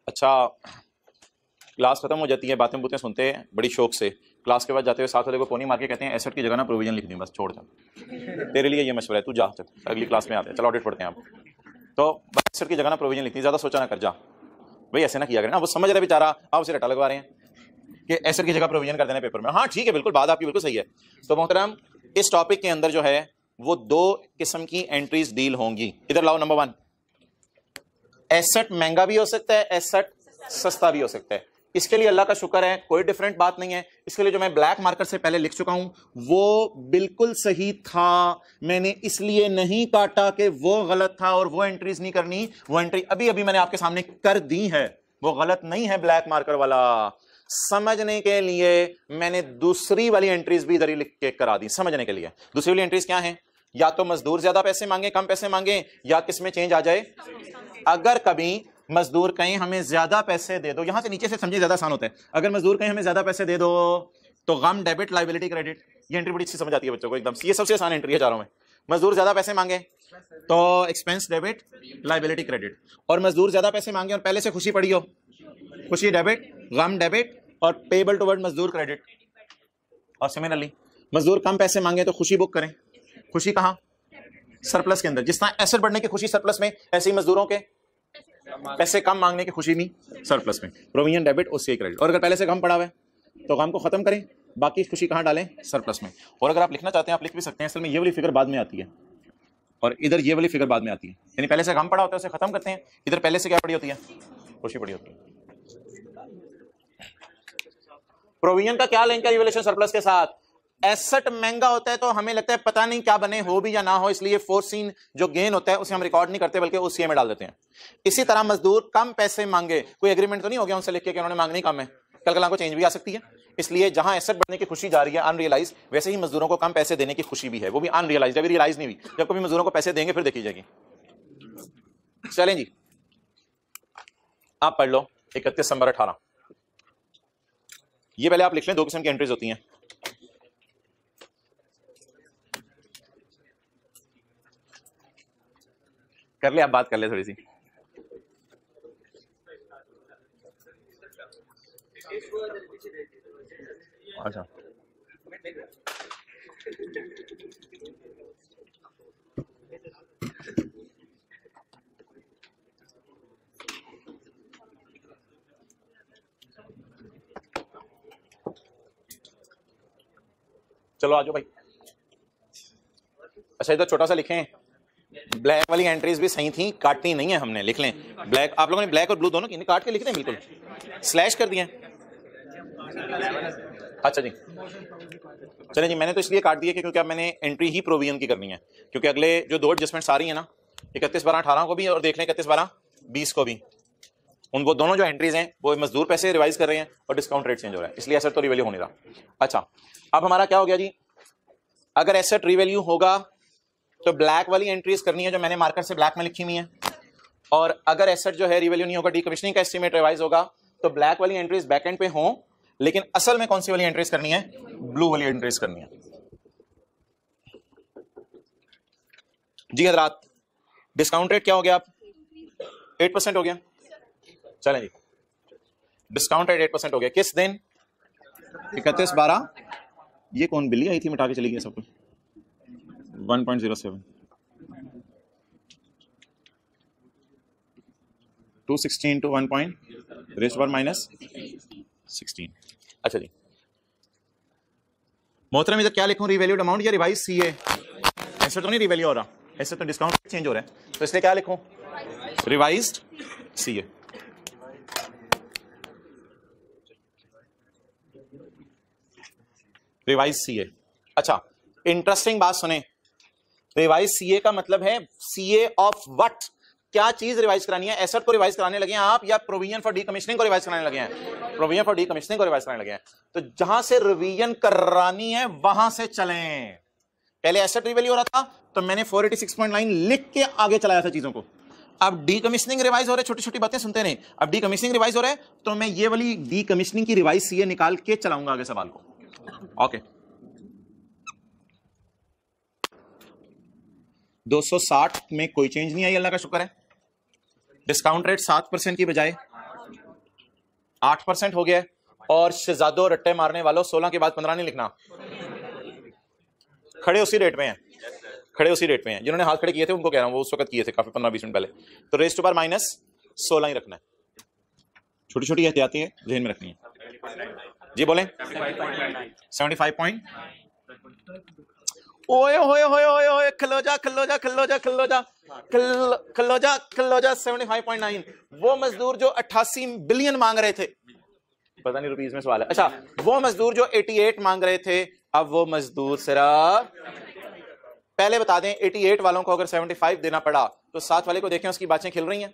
अच्छा, क्लास खत्म हो जाती है, बातें बुतें सुनते हैं बड़ी शौक से, क्लास के बाद जाते हुए साथ वाले को पोनी मार के कहते हैं एसेट की जगह ना प्रोविजन लिख दी, बस छोड़ जा, तेरे लिए ये मशवरा है, तू जा, अगली क्लास में आते हैं, चलो ऑडिट पढ़ते हैं आप। तो एसेट की जगह ना प्रोविजन लिखनी, ज्यादा सोचा ना कर, जा भाई, ऐसे ना किया करें ना, वो समझ रहे बेचारा, आप उसे रटा लगवा रहे हैं कि एसेट की जगह प्रोविजन कर देना पेपर में। हाँ ठीक है, बिल्कुल बात आपकी बिल्कुल सही है। तो मोहतरम, इस टॉपिक के अंदर जो है वो दो किस्म की एंट्रीज डील होंगी। इधर लाओ, नंबर 1, एसेट महंगा भी हो सकता है, एसेट सस्ता भी हो सकता है। इसके लिए अल्लाह का शुक्र है कोई डिफरेंट बात नहीं है। इसके लिए जो मैं ब्लैक मार्कर से पहले लिख चुका हूं वो बिल्कुल सही था, मैंने इसलिए नहीं काटा कि वो गलत था और वो एंट्रीज नहीं करनी। वो एंट्री अभी अभी मैंने आपके सामने कर दी है, वो गलत नहीं है ब्लैक मार्कर वाला। समझने के लिए मैंने दूसरी वाली एंट्रीज भी इधर ही लिख के करा दी, समझने के लिए। दूसरी वाली एंट्रीज क्या है? या तो मजदूर ज्यादा पैसे मांगे, कम पैसे मांगे, या किसमें चेंज आ जाए? अगर कभी मजदूर कहीं हमें ज्यादा पैसे दे दो, यहां से नीचे से समझिए ज्यादा आसान होता है। अगर मजदूर कहीं हमें ज्यादा पैसे दे दो तो गम डेबिट, लाइबिलिटी क्रेडिट, ये एंट्री बड़ी अच्छी समझ आती है बच्चों को एकदम। ये सबसे आसान एंट्री है चारों में। मजदूर ज्यादा पैसे मांगे तो एक्सपेंस डेबिट, लाइबिलिटी क्रेडिट। और मजदूर ज्यादा पैसे मांगे और पहले से खुशी पड़ी हो, खुशी डेबिट, गम डेबिट और पेबल टुवर्ड मजदूर क्रेडिट। और सिमिलरली मजदूर कम पैसे मांगे तो खुशी बुक करें। खुशी कहां? सरप्लस के अंदर। जिस तरह एसेट बढ़ने की खुशी सरप्लस में, ऐसे ही मजदूरों के पैसे कम मांगने की खुशी भी सरप्लस में। प्रोविजन डेबिट और सी क्रेडिट। और अगर पहले से गम पड़ा हुआ है तो गम को खत्म करें, बाकी खुशी कहां डालें? सरप्लस में। और अगर आप लिखना चाहते हैं आप लिख भी सकते हैं, असल में ये वाली फिगर बाद में आती है और इधर ये वाली फिगर बाद में आती है। यानी पहले से गम पड़ा होता है उसे खत्म करते हैं, इधर पहले से क्या पड़ी होती है? खुशी पड़ी होती है। प्रोविजन का क्या लिंक है रिवैल्यूएशन सरप्लस के साथ? एसेट महंगा होता है तो हमें लगता है पता नहीं क्या बने, हो भी या ना हो, इसलिए फोरसीन जो गेन होता है उसे हम रिकॉर्ड नहीं करते बल्कि उस सीए में डाल देते हैं। इसी तरह मजदूर कम पैसे मांगे, कोई एग्रीमेंट तो नहीं हो गया उनसे लिख के कि उन्होंने मांगनी कम है, कल को चेंज भी आ सकती है। इसलिए जहां एसेट बढ़ने की खुशी जा रही है अनरियलाइज, वैसे ही मजदूरों को कम पैसे देने की खुशी भी है, वो भी अनरियलाइज, अभी रियलाइज नहीं हुई। जब कभी मजदूरों को पैसे देंगे फिर देखी जाएगी। चलें जी, आप पढ़ लो 31 नंबर 18। ये पहले आप लिख लें, दो किस्म की एंट्रीज होती हैं। कर ले, आप बात कर ले थोड़ी सी। अच्छा, चलो आ जाओ भाई। अच्छा, इधर छोटा सा लिखें, ब्लैक वाली एंट्रीज भी सही थी, काटनी नहीं है हमने, लिख लें। ब्लैक आप लोगों ने ब्लैक और ब्लू दोनों की काट के लिख दें, बिल्कुल स्लैश कर दिए। अच्छा जी, चलें जी, मैंने तो इसलिए काट दिया क्योंकि अब मैंने एंट्री ही प्रोविजन की करनी है, क्योंकि अगले जो दो एडजस्टमेंट सारी है ना, 31/12/18 को भी और देख लें 31/12/20 को भी, उन वो दोनों जो एंट्रीज हैं वो मजदूर पैसे रिवाइज कर रहे हैं और डिस्काउंट रेट चेंज हो रहा है, इसलिए एसेट तो रिवैल्यू हो नहीं रहा। अच्छा, अब हमारा क्या हो गया जी, अगर एसेट रिवैल्यू होगा तो ब्लैक वाली एंट्रीज करनी है जो मैंने मार्कर से ब्लैक में लिखी हुई है, और अगर एसेट जो है रिवैल्यू नहीं होगा, डीकमीशनिंग का एस्टीमेट रिवाइज होगा, तो ब्लैक वाली एंट्रीज बैक एंड पे हो, लेकिन असल में कौन सी वाली एंट्रीज करनी है? ब्लू वाली एंट्रीज करनी है। जी हजरात, डिस्काउंट रेट क्या हो गया? आप 8% हो गया। चलें जी, डिस्काउंट रेट 8% हो गया। किस दिन? 31/12। ये कौन बिल्ली आई थी मिटा के चली गई सब कुछ? 1.07 216 to 1.(-16). अच्छा जी, मोहतरम इधर क्या लिखूं, रिवैल्यूड अमाउंट या रिवाइज सीए? ऐसे तो नहीं रिवैल्यू हो रहा, ऐसे तो डिस्काउंट चेंज हो रहा है, तो इसलिए क्या लिखूं? Revised CA. Revise CA. अच्छा, इंटरेस्टिंग बात सुने, रिवाइज सीए का मतलब है सीए ऑफ व्हाट? क्या चीज रिवाइज करानी है? एसेट को रिवाइज कराने लगे हैं आप या प्रोविजन फॉर डीकमीशनिंग को रिवाइज कराने लगे हैं? प्रोविजन फॉर डीकमीशनिंग को रिवाइज कराने लगे हैं। तो जहां से रिवीजन करानी है वहां से चलें। पहले एसेट रिवैल्यू हो रहा था तो मैंने 486.9 लिख के आगे चलाया था चीजों को। अब डीकमीशनिंग रिवाइज हो रहे, छोटी छोटी बातें सुनते नहीं, अब डीकमीशनिंग रिवाइज हो रहा है तो मैं ये वाली डीकमीशनिंग की रिवाइज सीए निकाल के चलाऊंगा आगे सवाल को। ओके, 260 में कोई चेंज नहीं आई, अल्लाह का शुक्र है। डिस्काउंट रेट 7% की बजाय 8% हो गया, और शहजादों रट्टे मारने वालों 16 के बाद 15 नहीं लिखना, खड़े उसी रेट में हैं, खड़े उसी रेट में हैं। जिन्होंने हाथ खड़े किए थे उनको कह रहा हूं, वो उस वक्त किए थे काफी 15-20 मिनट पहले। तो रेज़ टू पावर -16 ही रखना है, छोटी छोटी एहतियाती है ध्यान में रखनी है। जी बोलें। 75 पॉइंट। ओए होए होए होए होए, खलो जा खलो जा खलो जा खलो जा खलो जा खलो जा। 75.9 वो मजदूर जो 88 बिलियन मांग रहे थे, पता नहीं रुपीस में सवाल है। अच्छा, वो मजदूर जो 88 मांग रहे थे, अब वो मजदूर सिर्फ, पहले बता दें 88 वालों को अगर 75 देना पड़ा तो 7 वाले को देखें उसकी बातें खिल रही हैं,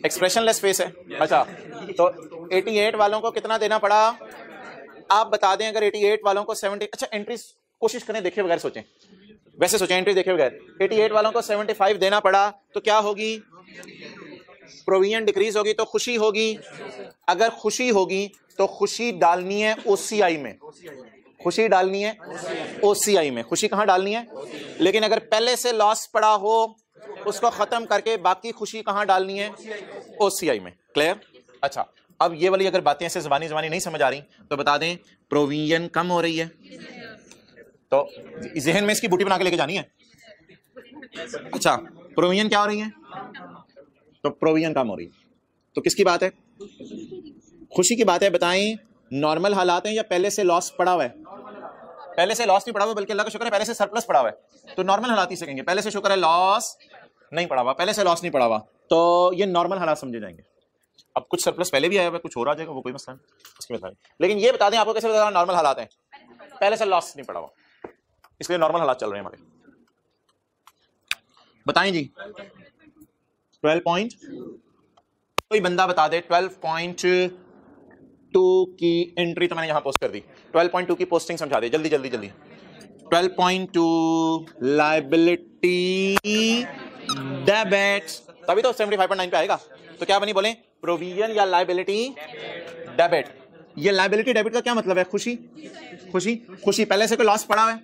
एक्सप्रेशन लेस फेस है। अच्छा, तो 88 वालों को कितना देना पड़ा आप बता दें। अगर 88 वालों को 70, अच्छा एंट्री कोशिश करें देखे बगैर सोचें, वैसे सोचें एंट्री देखे बगैर। 88 वालों को 75 देना पड़ा तो क्या होगी? प्रोविजन डिक्रीज होगी तो खुशी होगी। अगर खुशी होगी तो खुशी डालनी है ओसीआई में, खुशी डालनी है ओसीआई में, खुशी कहां डालनी है, लेकिन अगर पहले से लॉस पड़ा हो उसको खत्म करके बाकी खुशी कहां डालनी है, ओसीआई में। क्लियर? अच्छा, अब ये वाली अगर बातें ऐसे जबानी नहीं समझ आ रही तो बता दें प्रोविजन कम हो रही है, तो जहन में इसकी बूटी बना के लेके जानी है। अच्छा, प्रोविजन क्या हो रही है, तो प्रोविजन कम हो रही है, तो किसकी बात है, खुशी की बात है। बताएं नॉर्मल हालात हैं या पहले से लॉस पड़ा हुआ है, पहले से लॉस नहीं पड़ा हुआ, बल्कि अल्लाह का शुक्र है पहले से सरप्लस पड़ा हुआ है, तो नॉर्मल हालात ही से कहेंगे। पहले से शुक्र है लॉस नहीं पड़ा हुआ, पहले से लॉस नहीं पड़ा हुआ, तो ये नॉर्मल हालात समझे जाएंगे। अब कुछ सरप्लस पहले भी आया हुआ, कुछ हो रहा जाएगा, वो कोई मसला नहीं, उसकी बता दें। लेकिन ये बता दें आपको कैसे बता, नॉर्मल हालात हैं, पहले से लॉस नहीं पड़ा हुआ, इसलिए नॉर्मल हालात चल रहे हैं हमारे। बताएं जी 12 कोई बंदा बता दे 12.2 की एंट्री तो मैंने यहां पोस्ट कर दी, 12.2 की पोस्टिंग समझा दे जल्दी जल्दी जल्दी। 12.2 लायबिलिटी डेबिट, तभी तो 75.9 पे आएगा, तो क्या बनी बोले, प्रोविजन या लायबिलिटी डेबिट। ये लायबिलिटी डेबिट का क्या मतलब है, खुशी, खुशी, खुशी पहले से कोई लॉस पड़ा है,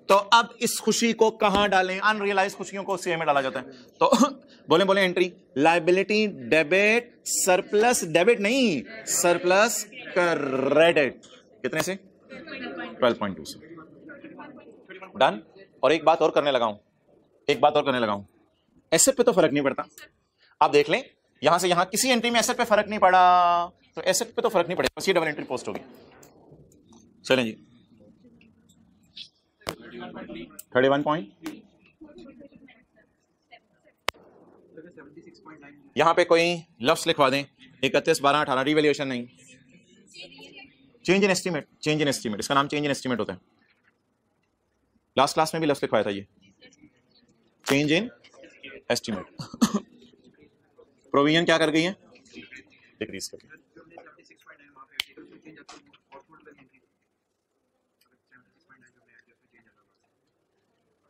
तो अब इस खुशी को कहां डालें, अनरियलाइज खुशियों को सीए में डाला जाता है, तो बोले बोले entry liability debit surplus, debit नहीं सरप्लस क्रेडिट, कितने से 12.2 से। डन। और एक बात और करने लगा हूं, एसेट पे तो फर्क नहीं पड़ता, आप देख लें यहां से यहां किसी एंट्री में एसेट पे फर्क नहीं पड़ा, तो एसेट पे तो फर्क नहीं पड़ेगा, बस ये डबल एंट्री पोस्ट होगी। चलें जी 31 पॉइंट, यहां पे कोई लफ्ज लिखवा दें 31, 12, 18, रिवैल्यूएशन नहीं, change in estimate, change in estimate, इसका नाम चेंज इन एस्टीमेट होता है। लास्ट क्लास में भी लफ्ज लिखवाया था ये, चेंज इन एस्टीमेट। प्रोविजन क्या कर गई है, डिक्रीज कर गई।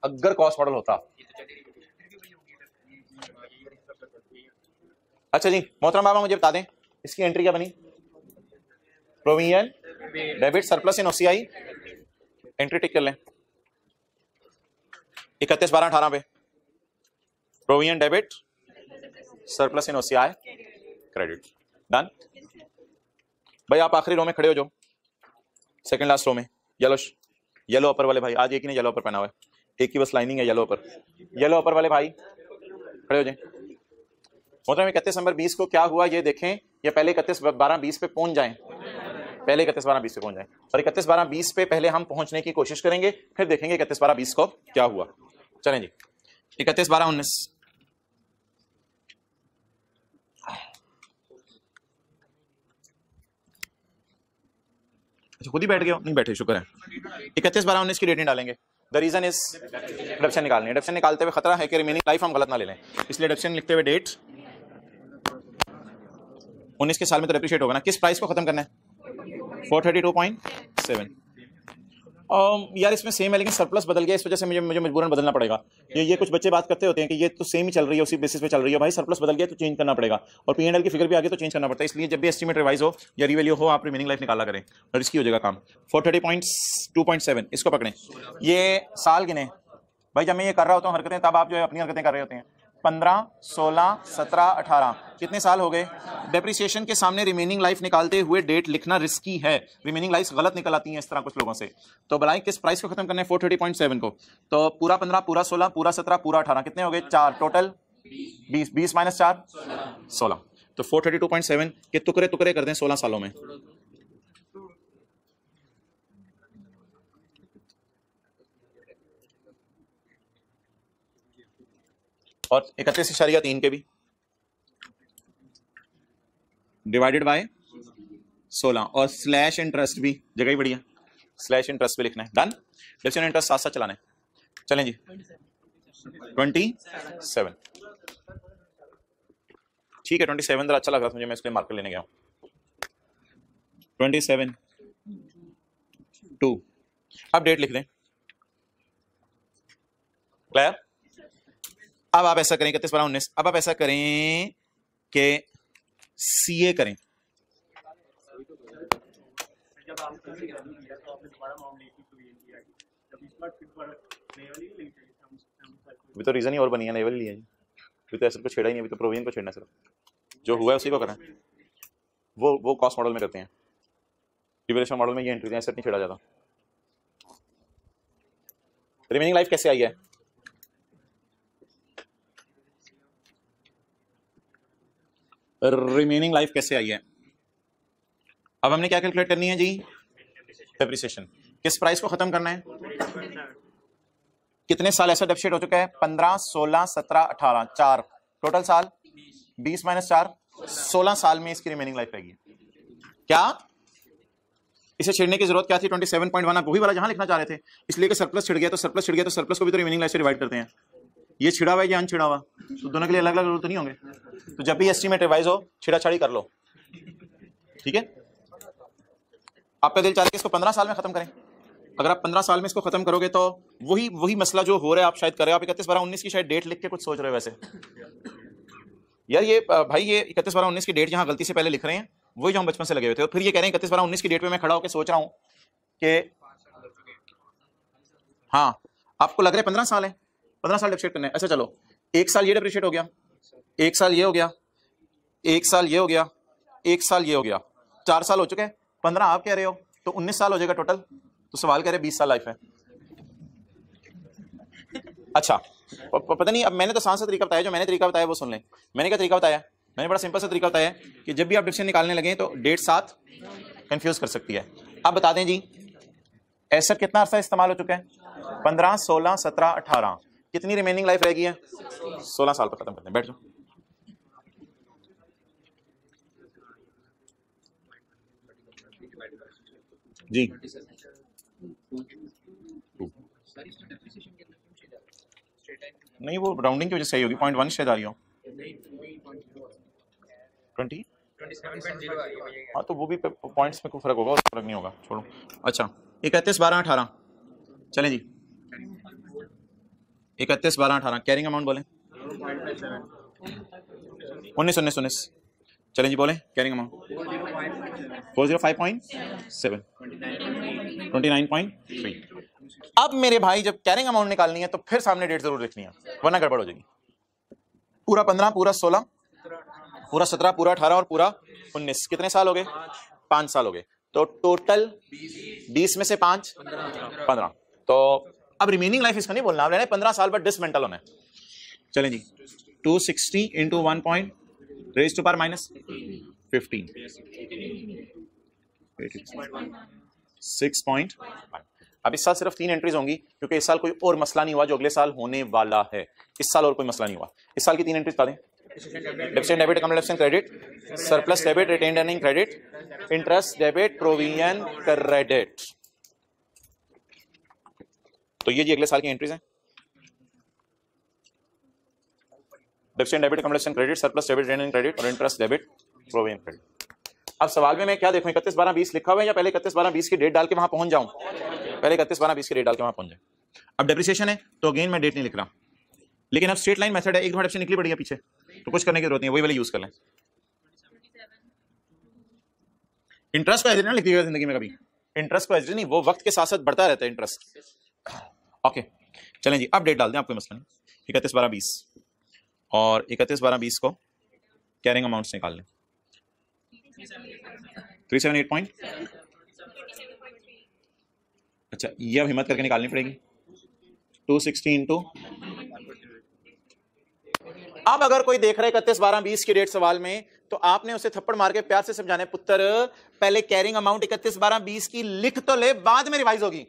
अगर कॉस्ट मॉडल होता, अच्छा जी मोहतरम बाबा मुझे बता दें इसकी एंट्री क्या बनी, provision debit surplus in OCI, entry tick कर लें 31, 12, 18 पे provision debit surplus in OCI credit. Done. भाई आप आखिरी रो में खड़े हो जाओ, सेकंड लास्ट रो में, येलो अपर वाले भाई, आज एक ही ने येलो अपर पहना हुआ है, एक ही बस लाइनिंग है येलो अपर, येलो अपर वाले भाई खड़े हो जाए। मतलब 31 नंबर 20 को क्या हुआ ये देखें, या पहले 31, 12, 20 पे पहुंच जाएं, पहले 31, 12, 20 पे पहुंच जाएं, और 31, 12, 20 पे पहले हम पहुंचने की कोशिश करेंगे, फिर देखेंगे 31, 12, 20 को क्या हुआ। चलें जी 31, 12, 19, खुद ही बैठ गए हो, नहीं बैठे शुक्र है। 31, 12, 19 की रेटिंग डालेंगे, द रीजन इज डिडक्शन निकालनी है, डिडक्शन निकालते हुए खतरा है कि रिमेनिंग लाइफ हम गलत ना ले लें, इसलिए डिडक्शन लिखते हुए डेट 19 के साल में तो डेप्रिशिएट होगा ना, किस प्राइस को खत्म करना है 432.7। यार इसमें सेम है लेकिन सरप्लस बदल गया, इस वजह से मुझे मजबूरन बदलना पड़ेगा। ये कुछ बच्चे बात करते होते हैं कि ये तो सेम ही चल रही है, उसी बेसिस पे चल रही है, भाई सरप्लस बदल गया तो चेंज करना पड़ेगा, और पीएनएल की फिगर भी आगे तो चेंज करना पड़ता है, इसलिए जब भी एस्टीमेट रिवाइज हो या रिवैल्यू हो आप रिमेनिंग लाइफ निकाला करें, रिस्की हो जाएगा काम। 430.2.7 इसको पकड़ें, ये साल गिने भाई, जब मैं ये कर रहा होता हूँ हरकतें, तब आप जो है अपनी हरकतें कर रहे होते हैं। 15, 16, 17, 18 कितने साल हो गए। डेप्रिसिएशन के सामने रिमेनिंग लाइफ निकालते हुए डेट लिखना रिस्की है, रिमेनिंग लाइफ गलत निकल आती हैं इस तरह कुछ लोगों से। तो भलाई किस प्राइस को खत्म करना है 430.7 को, तो पूरा 15, पूरा 16, पूरा 17, पूरा 18 कितने हो गए 4, टोटल 20, 20 माइनस 4 16, तो 432.7 के टुकड़े टुकड़े कर दें 16 सालों में। और 31.3 के भी डिवाइडेड बाय 16, और स्लैश इंटरेस्ट भी जगह ही बढ़िया, स्लैश इंटरेस्ट भी लिखना है। डन। डिविजन इंटरेस्ट साथ साथ चलाना है। चलें जी 27, ठीक है 27 जरा अच्छा लगा मुझे, मैं इसके लिए मार्कर लेने गया हूं। 27/2 अब डेट लिख दें। क्लियर। अब आप ऐसा करें 31/12/19, अब आप ऐसा करें कि सीए करें, जब आपने से चालू किया तो आपने दोबारा अमाउंट ली थी तो ये किया जब इस बार फिर दोबारा नई वाली नहीं चाहिए अभी तो रीजन ही और बनी है, नई वाली ली है जी। अभी तो एसेट को छेड़ा ही नहीं, अभी तो प्रोविजन को छेड़ना है सिर्फ, जो हुआ है उसी को करना है। वो कॉस्ट मॉडल में करते हैं, डिवेल्यूशन मॉडल में ये एंट्री एसेट नहीं छेड़ा जाता। रिमेनिंग लाइफ कैसे आई है? रिमेनिंग लाइफ कैसे आई है? अब हमने क्या कैलकुलेट करनी है जी? डेप्रिसिएशन। किस प्राइस को खत्म करना है? कितने साल ऐसा डेप्रिसिएट हो चुका है? 15, 16, 17, 18, 4 टोटल साल, 20 माइनस 4, 16 साल में इसकी रिमेनिंग लाइफ रहेगी। क्या इसे छेड़ने की जरूरत क्या थी? 27.1 आप वही वाला जहां लिखना चाह रहे थे, इसलिए कि सरप्लस छिड़ गया तो सरप्लस छिड़ गया तो सरप्लस को भी तो रिमेनिंग लाइफ से डिवाइड करते हैं। ये छिड़ा हुआ है या अनछिड़ा हुआ, तो दोनों के लिए अलग अलग रूल तो नहीं होंगे। तो जब भी एस्टीमेट रिवाइज हो छिड़ा-छाड़ी कर लो, ठीक है। आपका दिल चाह रहा है कि इसको 15 साल में खत्म करें। अगर आप 15 साल में इसको खत्म करोगे तो वही मसला जो हो रहा है आप शायद कर रहे हो। आप 31/12/19 की शायद डेट लिख के कुछ सोच रहे हो वैसे यार। ये भाई ये 31/12/19 की डेट जहां गलती से पहले लिख रहे हैं वही जो हम बचपन से लगे हुए थे, और फिर ये कह रहे हैं 31/12/19 की डेट पे मैं खड़ा होकर सोच रहा हूं कि हाँ आपको लग रहा है 15 साल है, 15 साल डेप्रिशिएट करना है। अच्छा चलो, 1 साल ये डेप्रिशिएट हो गया, 1 साल ये हो गया, 1 साल ये हो गया, 1 साल ये हो गया, 4 साल हो चुके हैं। 15 आप कह रहे हो तो 19 साल हो जाएगा टोटल। तो सवाल कह रहे 20 साल लाइफ है। अच्छा पता नहीं, अब मैंने तो आसान सा तरीका बताया, जो मैंने तरीका बताया वो सुन लें। मैंने क्या तरीका बताया? मैंने बड़ा सिंपल सा तरीका बताया कि जब भी आप डिफरेंस निकालने लगे तो डेट साथ कंफ्यूज कर सकती है। अब बता दें जी एसेट कितना अरसा इस्तेमाल हो चुका है? 15, 16, 17, 18, कितनी रिमेनिंग लाइफ रहेगी है? 16 साल पर खत्म करते हैं। बैठ जाओ जी। नहीं वो राउंडिंग की वजह से सही होगी, 0.1 शायद आ रही हो। 20 हाँ तो वो भी पॉइंट्स में कोई फर्क होगा, उसका फर्क नहीं होगा, छोड़ो। अच्छा 31, 12, 18 चलें जी। 31, 12, 18 कैरिंग अमाउंट बोलें। 19 चलें जी, बोलें कैरिंग अमाउंट। 405.7 29.3। अब मेरे भाई जब कैरिंग अमाउंट निकालनी है तो फिर सामने डेट जरूर लिखनी है, वरना गड़बड़ हो जाएगी। पूरा 15, पूरा 16, पूरा 17, पूरा 18 और पूरा 19, कितने साल हो गए? 5 साल हो गए। तो टोटल 20 में से 5 15। तो अब रिमेनिंग लाइफ इसका नहीं बोलना, अब लेना 15 साल पर डिसमेंटल होना है। चलें जी 260 into 1 point raise to power minus 15 6.1। अब इस साल सिर्फ 3 एंट्रीज होंगी क्योंकि इस साल कोई और मसला नहीं हुआ जो अगले साल होने वाला है। इस साल और कोई मसला नहीं हुआ। इस साल की 3 एंट्रीज बता दें। Debit debit account credit, surplus debit retained earning credit, interest debit provision credit. तो ये जी अगले साल की एंट्रीज हैं। Debit debit account credit, surplus debit retained earning credit और इंटरेस्ट डेबिट प्रोविजन क्रेडिट। अब सवाल में मैं क्या देखूं, 31/12/20 लिखा हुआ है या पहले 31/12/20 की डेट डाल के वहां पहुंच जाऊं? पहले 31/12/20 की डेट डाल के वहां पहुंच जाए। अब डेप्रिसिएशन है तो अगेन मैं डेट नहीं लिख रहा, लेकिन अब स्ट्रेट लाइन मेथड है, एक दो डेप्रिसिएशन निकली पड़ी है पीछे, तो कुछ करने की जरूरत नहीं है, वही वाली यूज कर लें। इंटरेस्ट को एज ना लिखिएगा जिंदगी में कभी, इंटरेस्ट को एज नहीं, वो वक्त के साथ साथ बढ़ता रहता है इंटरेस्ट। ओके चलें जी, अब डेट डाल दें, आपको मसला नहीं। 31/12/20 और 31/12/20 को कैरिंग अमाउंट्स निकाल लें। 378 पॉइंट। अच्छा ये अब हिम्मत करके निकालनी पड़ेगी। 260 इंटू, अब अगर कोई देख रहा है 31/12/20 की डेट सवाल में, तो आपने उसे थप्पड़ मार के प्यार से समझाने, पुत्र पहले कैरिंग अमाउंट 31/12/20 की लिख तो ले, बाद में रिवाइज होगी।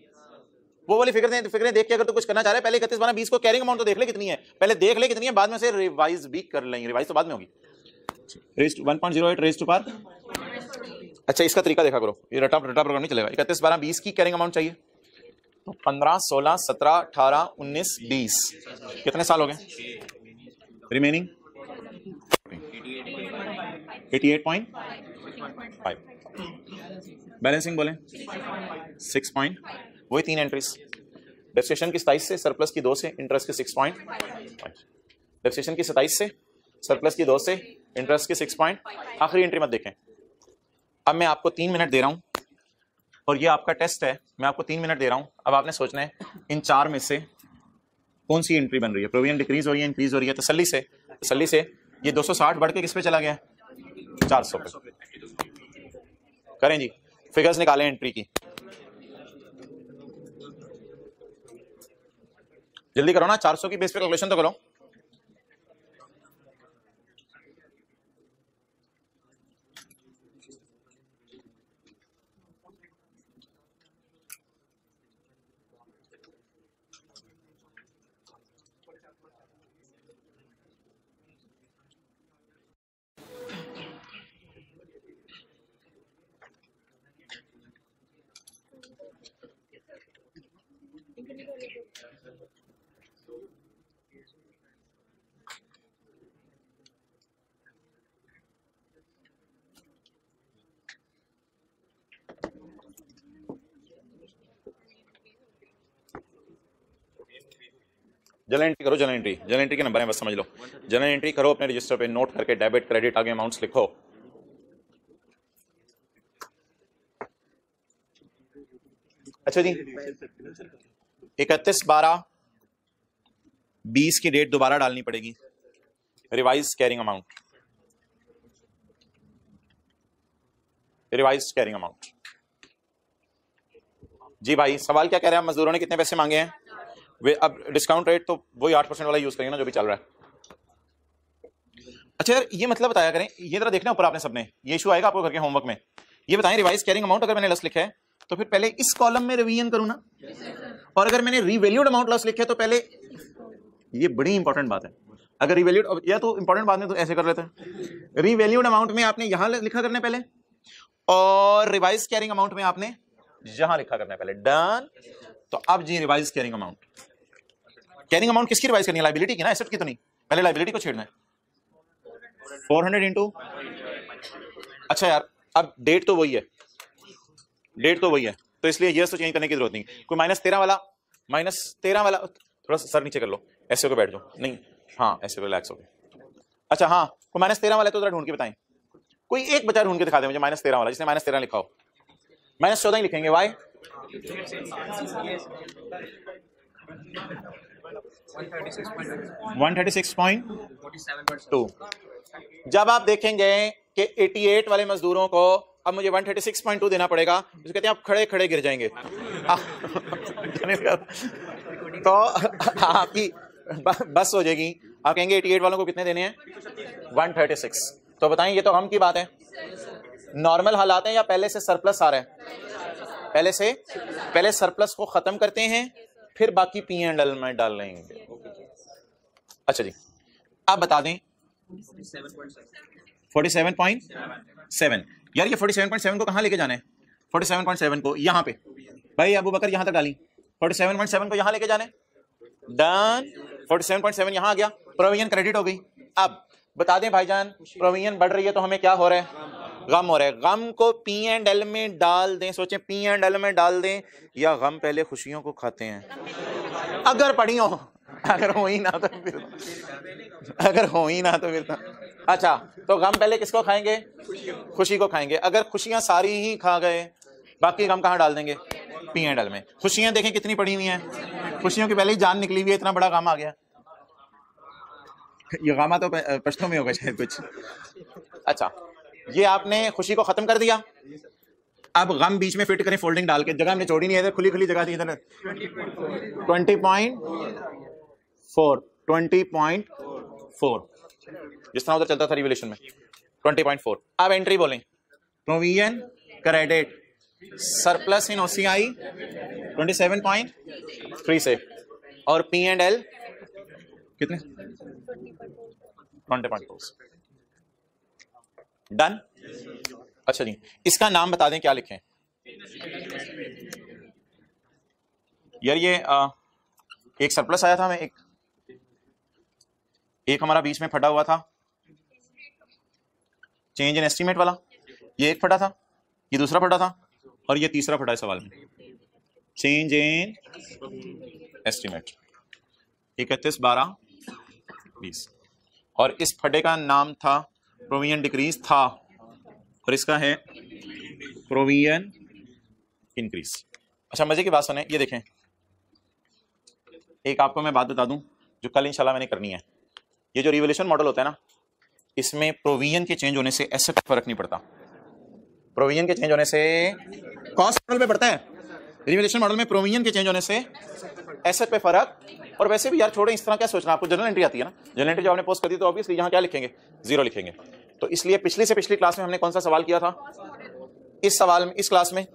वो वाली फिक्र देख के अगर तो कुछ करना चाह रहा है, पहले 31/12/20 को कैरिंग अमाउंट तो देख ले कितनी है, पहले देख ले कितनी है, बाद में से रिवाइज भी कर लेंगे। रिवाइज तो बाद में होगी। Raise to 1.08 raise to power. अच्छा इसका तरीका देखा करो, ये रटा प्रोग्राम नहीं चलेगा। 31/12/20 की कैरिंग अमाउंट चाहिए तो 15, 16, 17, 18, 19, 20 कितने साल हो गए? रिमेनिंग 88.5। बैलेंसिंग बोले 6. वही 3 एंट्रीज, डेप्रिसिएशन की 27 से, सरप्लस की 2 से, इंटरेस्ट की 6.5। डेप्रिसिएशन की 27 से, सरप्लस की 2 से, इंटरेस्ट की 6. आखिरी एंट्री मत देखें। अब मैं आपको 3 मिनट दे रहा हूं और ये आपका टेस्ट है, मैं आपको 3 मिनट दे रहा हूं। अब आपने सोचना है इन 4 में से कौन सी एंट्री बन रही है, प्रोविजन डिक्रीज हो रही है, इंक्रीज हो रही है। तसल्ली से ये 260 बढ़ के किस पे चला गया, 400 पे। करें जी, फिगर्स निकालें एंट्री की, जल्दी करो ना, 400 की बेस पे कैलकुलेशन तो करो। जनरल एंट्री करो, जनरल एंट्री के नंबर है, बस समझ लो। जनरल एंट्री करो अपने रजिस्टर पे, नोट करके डेबिट क्रेडिट आगे अमाउंट्स लिखो। अच्छा जी, 31/12/20 की डेट दोबारा डालनी पड़ेगी, revise carrying amount, revise carrying amount. जी भाई, सवाल क्या कह रहे हैं, मजदूरों ने कितने पैसे मांगे हैं? वे अब डिस्काउंट रेट तो वही 8% वाला यूज करेंगे ना जो भी चल रहा है। अच्छा यार, ये मतलब बताया करें, ये जरा देखना ऊपर आपने सबने, ये इशू आएगा आपको घर के होमवर्क में। ये बताएं, रिवाइज कैरिंग अमाउंट अगर मैंने लॉस लिखा है तो फिर पहले इस कॉलम में रिवीजन करूं ना, और अगर मैंने रीवैल्यूड अमाउंट लॉस लिखा है तो पहले, ये बड़ी इंपॉर्टेंट बात है, अगर रिवैल्यूड, या तो इंपॉर्टेंट बात में तो ऐसे कर लेते हैं, रीवैल्यूड अमाउंट में आपने यहां लिखा करना पहले, और रिवाइज कैरिंग अमाउंट में आपने यहां लिखा करना है पहले। डन। तो अब जी revise carrying amount, carrying amount किसकी रिवाइज करनी है, लायबिलिटी की ना, एसेट की तो नहीं। पहले लायबिलिटी को छेड़ना है, 400 इंटू, अच्छा यार अब डेट तो वही है, डेट तो वही है, तो इसलिए ये तो चेंज करने की जरूरत नहीं। कोई -13 वाला, -13 वाला, थोड़ा सर नीचे कर लो, ऐसे होकर बैठ जाओ, नहीं हाँ ऐसे रिलैक्स हो गए। अच्छा हाँ, कोई -13 वाला है तो जरा ढूंढ के बताएं, कोई एक बचा ढूंढ के दिखा दे मुझे -13 वाला, जिसने -13 लिखा हो। -14 ही लिखेंगे, वाई 136.2। जब आप देखेंगे कि 88 वाले मजदूरों को अब मुझे 136.2 देना पड़ेगा, तो कहते हैं आप खड़े खड़े गिर जाएंगे तो आपकी बस हो जाएगी, आप कहेंगे 88 वालों को कितने देने हैं, 136। तो बताएं, ये तो गम की बात है, नॉर्मल हालात हैं या पहले से सरप्लस आ रहा है? पहले सरप्लस को खत्म करते हैं, फिर बाकी P&L में डाल लेंगे। अच्छा जी, आप बता दें 47.7। यार ये 47.7 को कहां लेके जाना है, 47.7 को यहां पे, भाई अबू बकर यहां तक डाली, 47.7 को यहां लेके जाने। डन, 47.7 यहां आ गया, प्रोविजन क्रेडिट हो गई। अब बता दें भाईजान, प्रोविजन बढ़ रही है तो हमें क्या हो रहा है, गम हो रहा है। गम को P&L में डाल दें, सोचें P&L में डाल दें, या गम पहले खुशियों को खाते हैं? अगर पढ़ी हो, अगर हो ही ना तो फिर, अगर हो ही ना तो फिर तो अच्छा, तो गम पहले किसको खाएंगे, खुशी को खाएंगे। अगर खुशियां सारी ही खा गए, बाकी गम कहां डाल देंगे, P&L में। खुशियां देखें कितनी पड़ी हुई हैं, खुशियों की पहले ही जान निकली हुई है, इतना बड़ा गम आ गया। ये गामा तो पश्तों में होगा शायद कुछ। अच्छा, ये आपने खुशी को खत्म कर दिया, अब गम बीच में फिट करें फोल्डिंग डाल के, जगह हमने छोड़ी नहीं है, खुली खुली जगह थी इधर। 20.4 जिस तरह उधर चलता था रिवोल्यूशन में, 20.4। अब एंट्री बोलें, प्रोविजन क्रेडिट सरप्लस इन OCI 27.3 से, और P&L कितने, 20.4। डन। अच्छा जी, इसका नाम बता दें, क्या लिखें यार? ये एक सरप्लस आया था, मैं एक हमारा बीच में फटा हुआ था, चेंज इन एस्टीमेट वाला, ये एक फटा था, ये दूसरा फटा था, और ये तीसरा फटा है सवाल में, चेंज इन एस्टीमेट 31/12/20, और इस फटे का नाम था प्रोविजन डिक्रीज था, और इसका है प्रोविजन इंक्रीज। अच्छा मजे की बात सुने, ये देखें, एक आपको मैं बात बता दूं जो कल इंशाल्लाह मैंने करनी है। ये जो रिवोल्यूशन मॉडल होता है ना, इसमें प्रोविजन के चेंज होने से एसेट पे फर्क नहीं पड़ता। प्रोविजन के चेंज होने से कॉस्ट मॉडल पे पड़ता है, रिवोल्यूशन मॉडल में प्रोविजन के चेंज होने से एसेट पे फर्क। और वैसे भी यार छोड़े इस तरह क्या सोचना, आपको जर्नल एंट्री आती है ना, जर्नल एंट्री जब आपने पोस्ट कर दी तो ऑब्वियसली यहाँ क्या लिखेंगे, 0 लिखेंगे। तो इसलिए पिछली से पिछली क्लास में हमने कौन सा सवाल किया था, इस सवाल में, इस क्लास में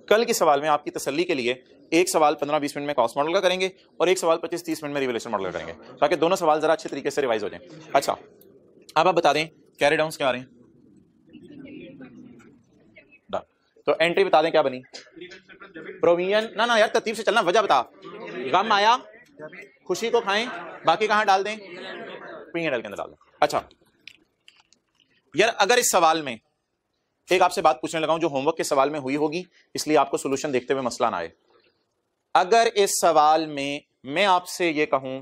कल के सवाल में आपकी तसल्ली के लिए एक सवाल 15-20 मिनट में कॉस्ट मॉडल का करेंगे और एक सवाल 25-30 मिनट में रिवोल्यूशन मॉडल का करेंगे, ताकि दोनों सवाल जरा अच्छे तरीके से रिवाइज हो जाएं। अच्छा अब आप बता दें कैरी डाउन्स क्या आ रहे हैं, तो एंट्री बता दें क्या बनी, प्रोविजन ना यार तरतीब से चलना, वजह बता, गम आया खुशी को खाएं, बाकी कहां डाल दें, P&L के अंदर डाल दें। अच्छा यार अगर इस सवाल में एक आपसे बात पूछने लगा हूं जो होमवर्क के सवाल में हुई होगी, इसलिए आपको सोल्यूशन देखते हुए मसला ना आए। अगर इस सवाल में मैं आपसे ये कहूं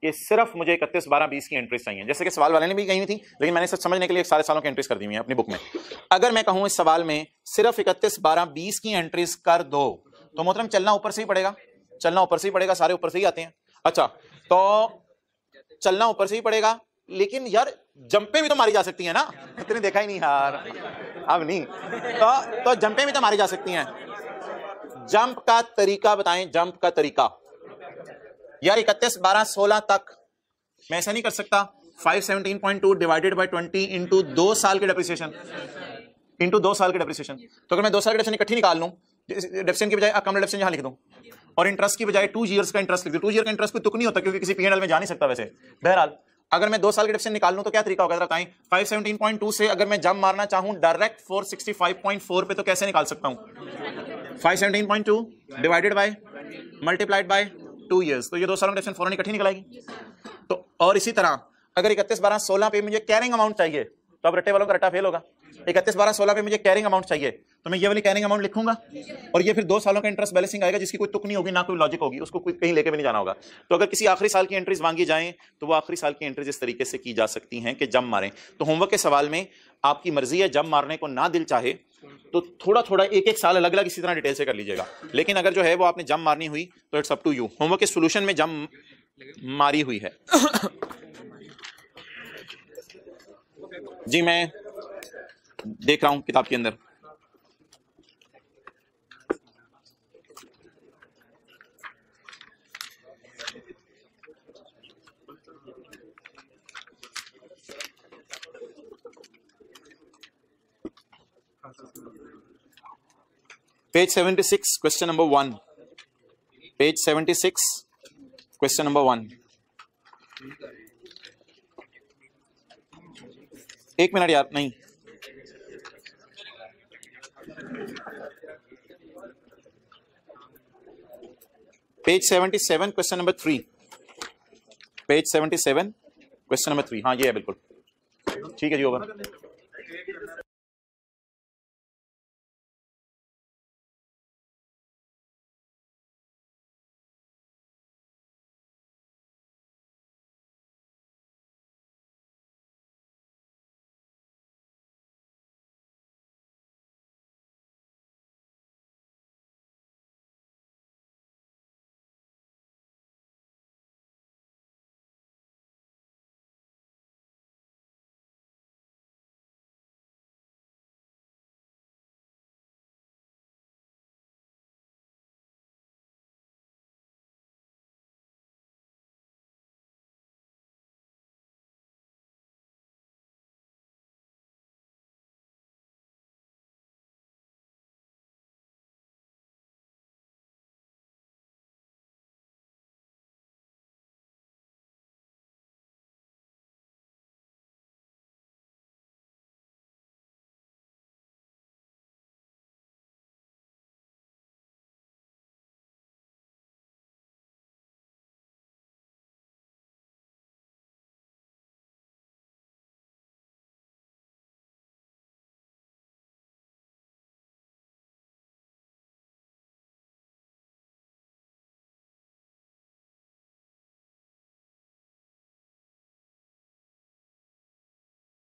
कि सिर्फ मुझे 31/12/20 की एंट्रीज चाहिए, जैसे कि सवाल वाले ने भी कही हुई थी, लेकिन मैंने सब समझने के लिए सारे सालों की एंट्रीज कर दी हुई है अपनी बुक में। अगर मैं कहूं इस सवाल में सिर्फ 31/12/20 की एंट्रीज कर दो, तो मोहतरम चलना ऊपर से ही पड़ेगा, चलना ऊपर से ही पड़ेगा, सारे ऊपर से ही आते हैं। अच्छा तो चलना ऊपर से ही पड़ेगा, लेकिन यार जंपें भी तो मारी जा सकती है ना, इतने देखा ही नहीं यार, अब नहीं तो जंपें भी तो मारी जा सकती हैं। जंप का तरीका बताएं, जंप का तरीका यार 31/12/16 तक मैं ऐसा नहीं कर सकता, 517.2 डिवाइडेड बाय 20 इंटू 2 साल की डेप्रिसिएशन, इंटू 2 साल की डेप्रिसिएशन। तो अगर मैं 2 साल की डेप्रिसिएशन इकट्ठी निकाल लूं, डेप्रिसिएशन की बजाय कम डेप्रिसिएशन यहां लिख दूं और इंटरेस्ट की बजाय 2 ईयर्स का इंटरेस्ट लिख दूं। 2 ईयर का इंटरेस्ट कोई तुक नहीं होता क्योंकि किसी P&L में जा नहीं सकता वैसे। बहरहाल अगर मैं 2 साल की डेप्रिसिएशन निकाल लूं तो क्या तरीका होगा जरा बताएं। 517.2 से अगर मैं जंप मारना चाहूं डायरेक्ट 465.4 पे तो कैसे निकाल सकता हूं, 517.2 divided by multiplied by 2 years, तो ये 2 सालों की डेप्रिसिएशन फौरन इकट्ठी निकल आएगी। तो और इसी तरह अगर 31/12/16 पे मुझे कैरिंग अमाउंट चाहिए, तो अब रट्टे वालों का रट्टा फेल होगा। 31/12/16 पे मुझे कैरिंग अमाउंट चाहिए, तो मैं ये वाली कैरिंग अमाउंट लिखूंगा और ये फिर 2 सालों का इंटरेस्ट बैलेंसिंग आएगा, जिसकी कोई तुक नहीं होगी, ना कोई लॉजिक होगी, उसको कोई कहीं लेके भी नहीं जाना होगा। तो अगर किसी आखिरी साल की एंट्रीज मांगी जाएं तो वो आखिरी साल की एंट्रीज इस तरीके से की जा सकती हैं कि जंप मारें। तो होमवर्क के सवाल में आपकी मर्जी है, जंप मारने को ना दिल चाहे तो थोड़ा थोड़ा एक साल अलग अलग इसी तरह डिटेल से कर लीजिएगा, लेकिन अगर जो है वो आपने जंप मारनी हुई तो it's up to you. Homework के सोल्यूशन में जंप मारी हुई है जी, मैं देख रहा हूं किताब के अंदर। Page 76 question number 1, page 76 question number 1। एक मिनट यार, नहीं page 77 question number 3, page 77 question number 3, हाँ ये है बिल्कुल ठीक है जी, ओवर।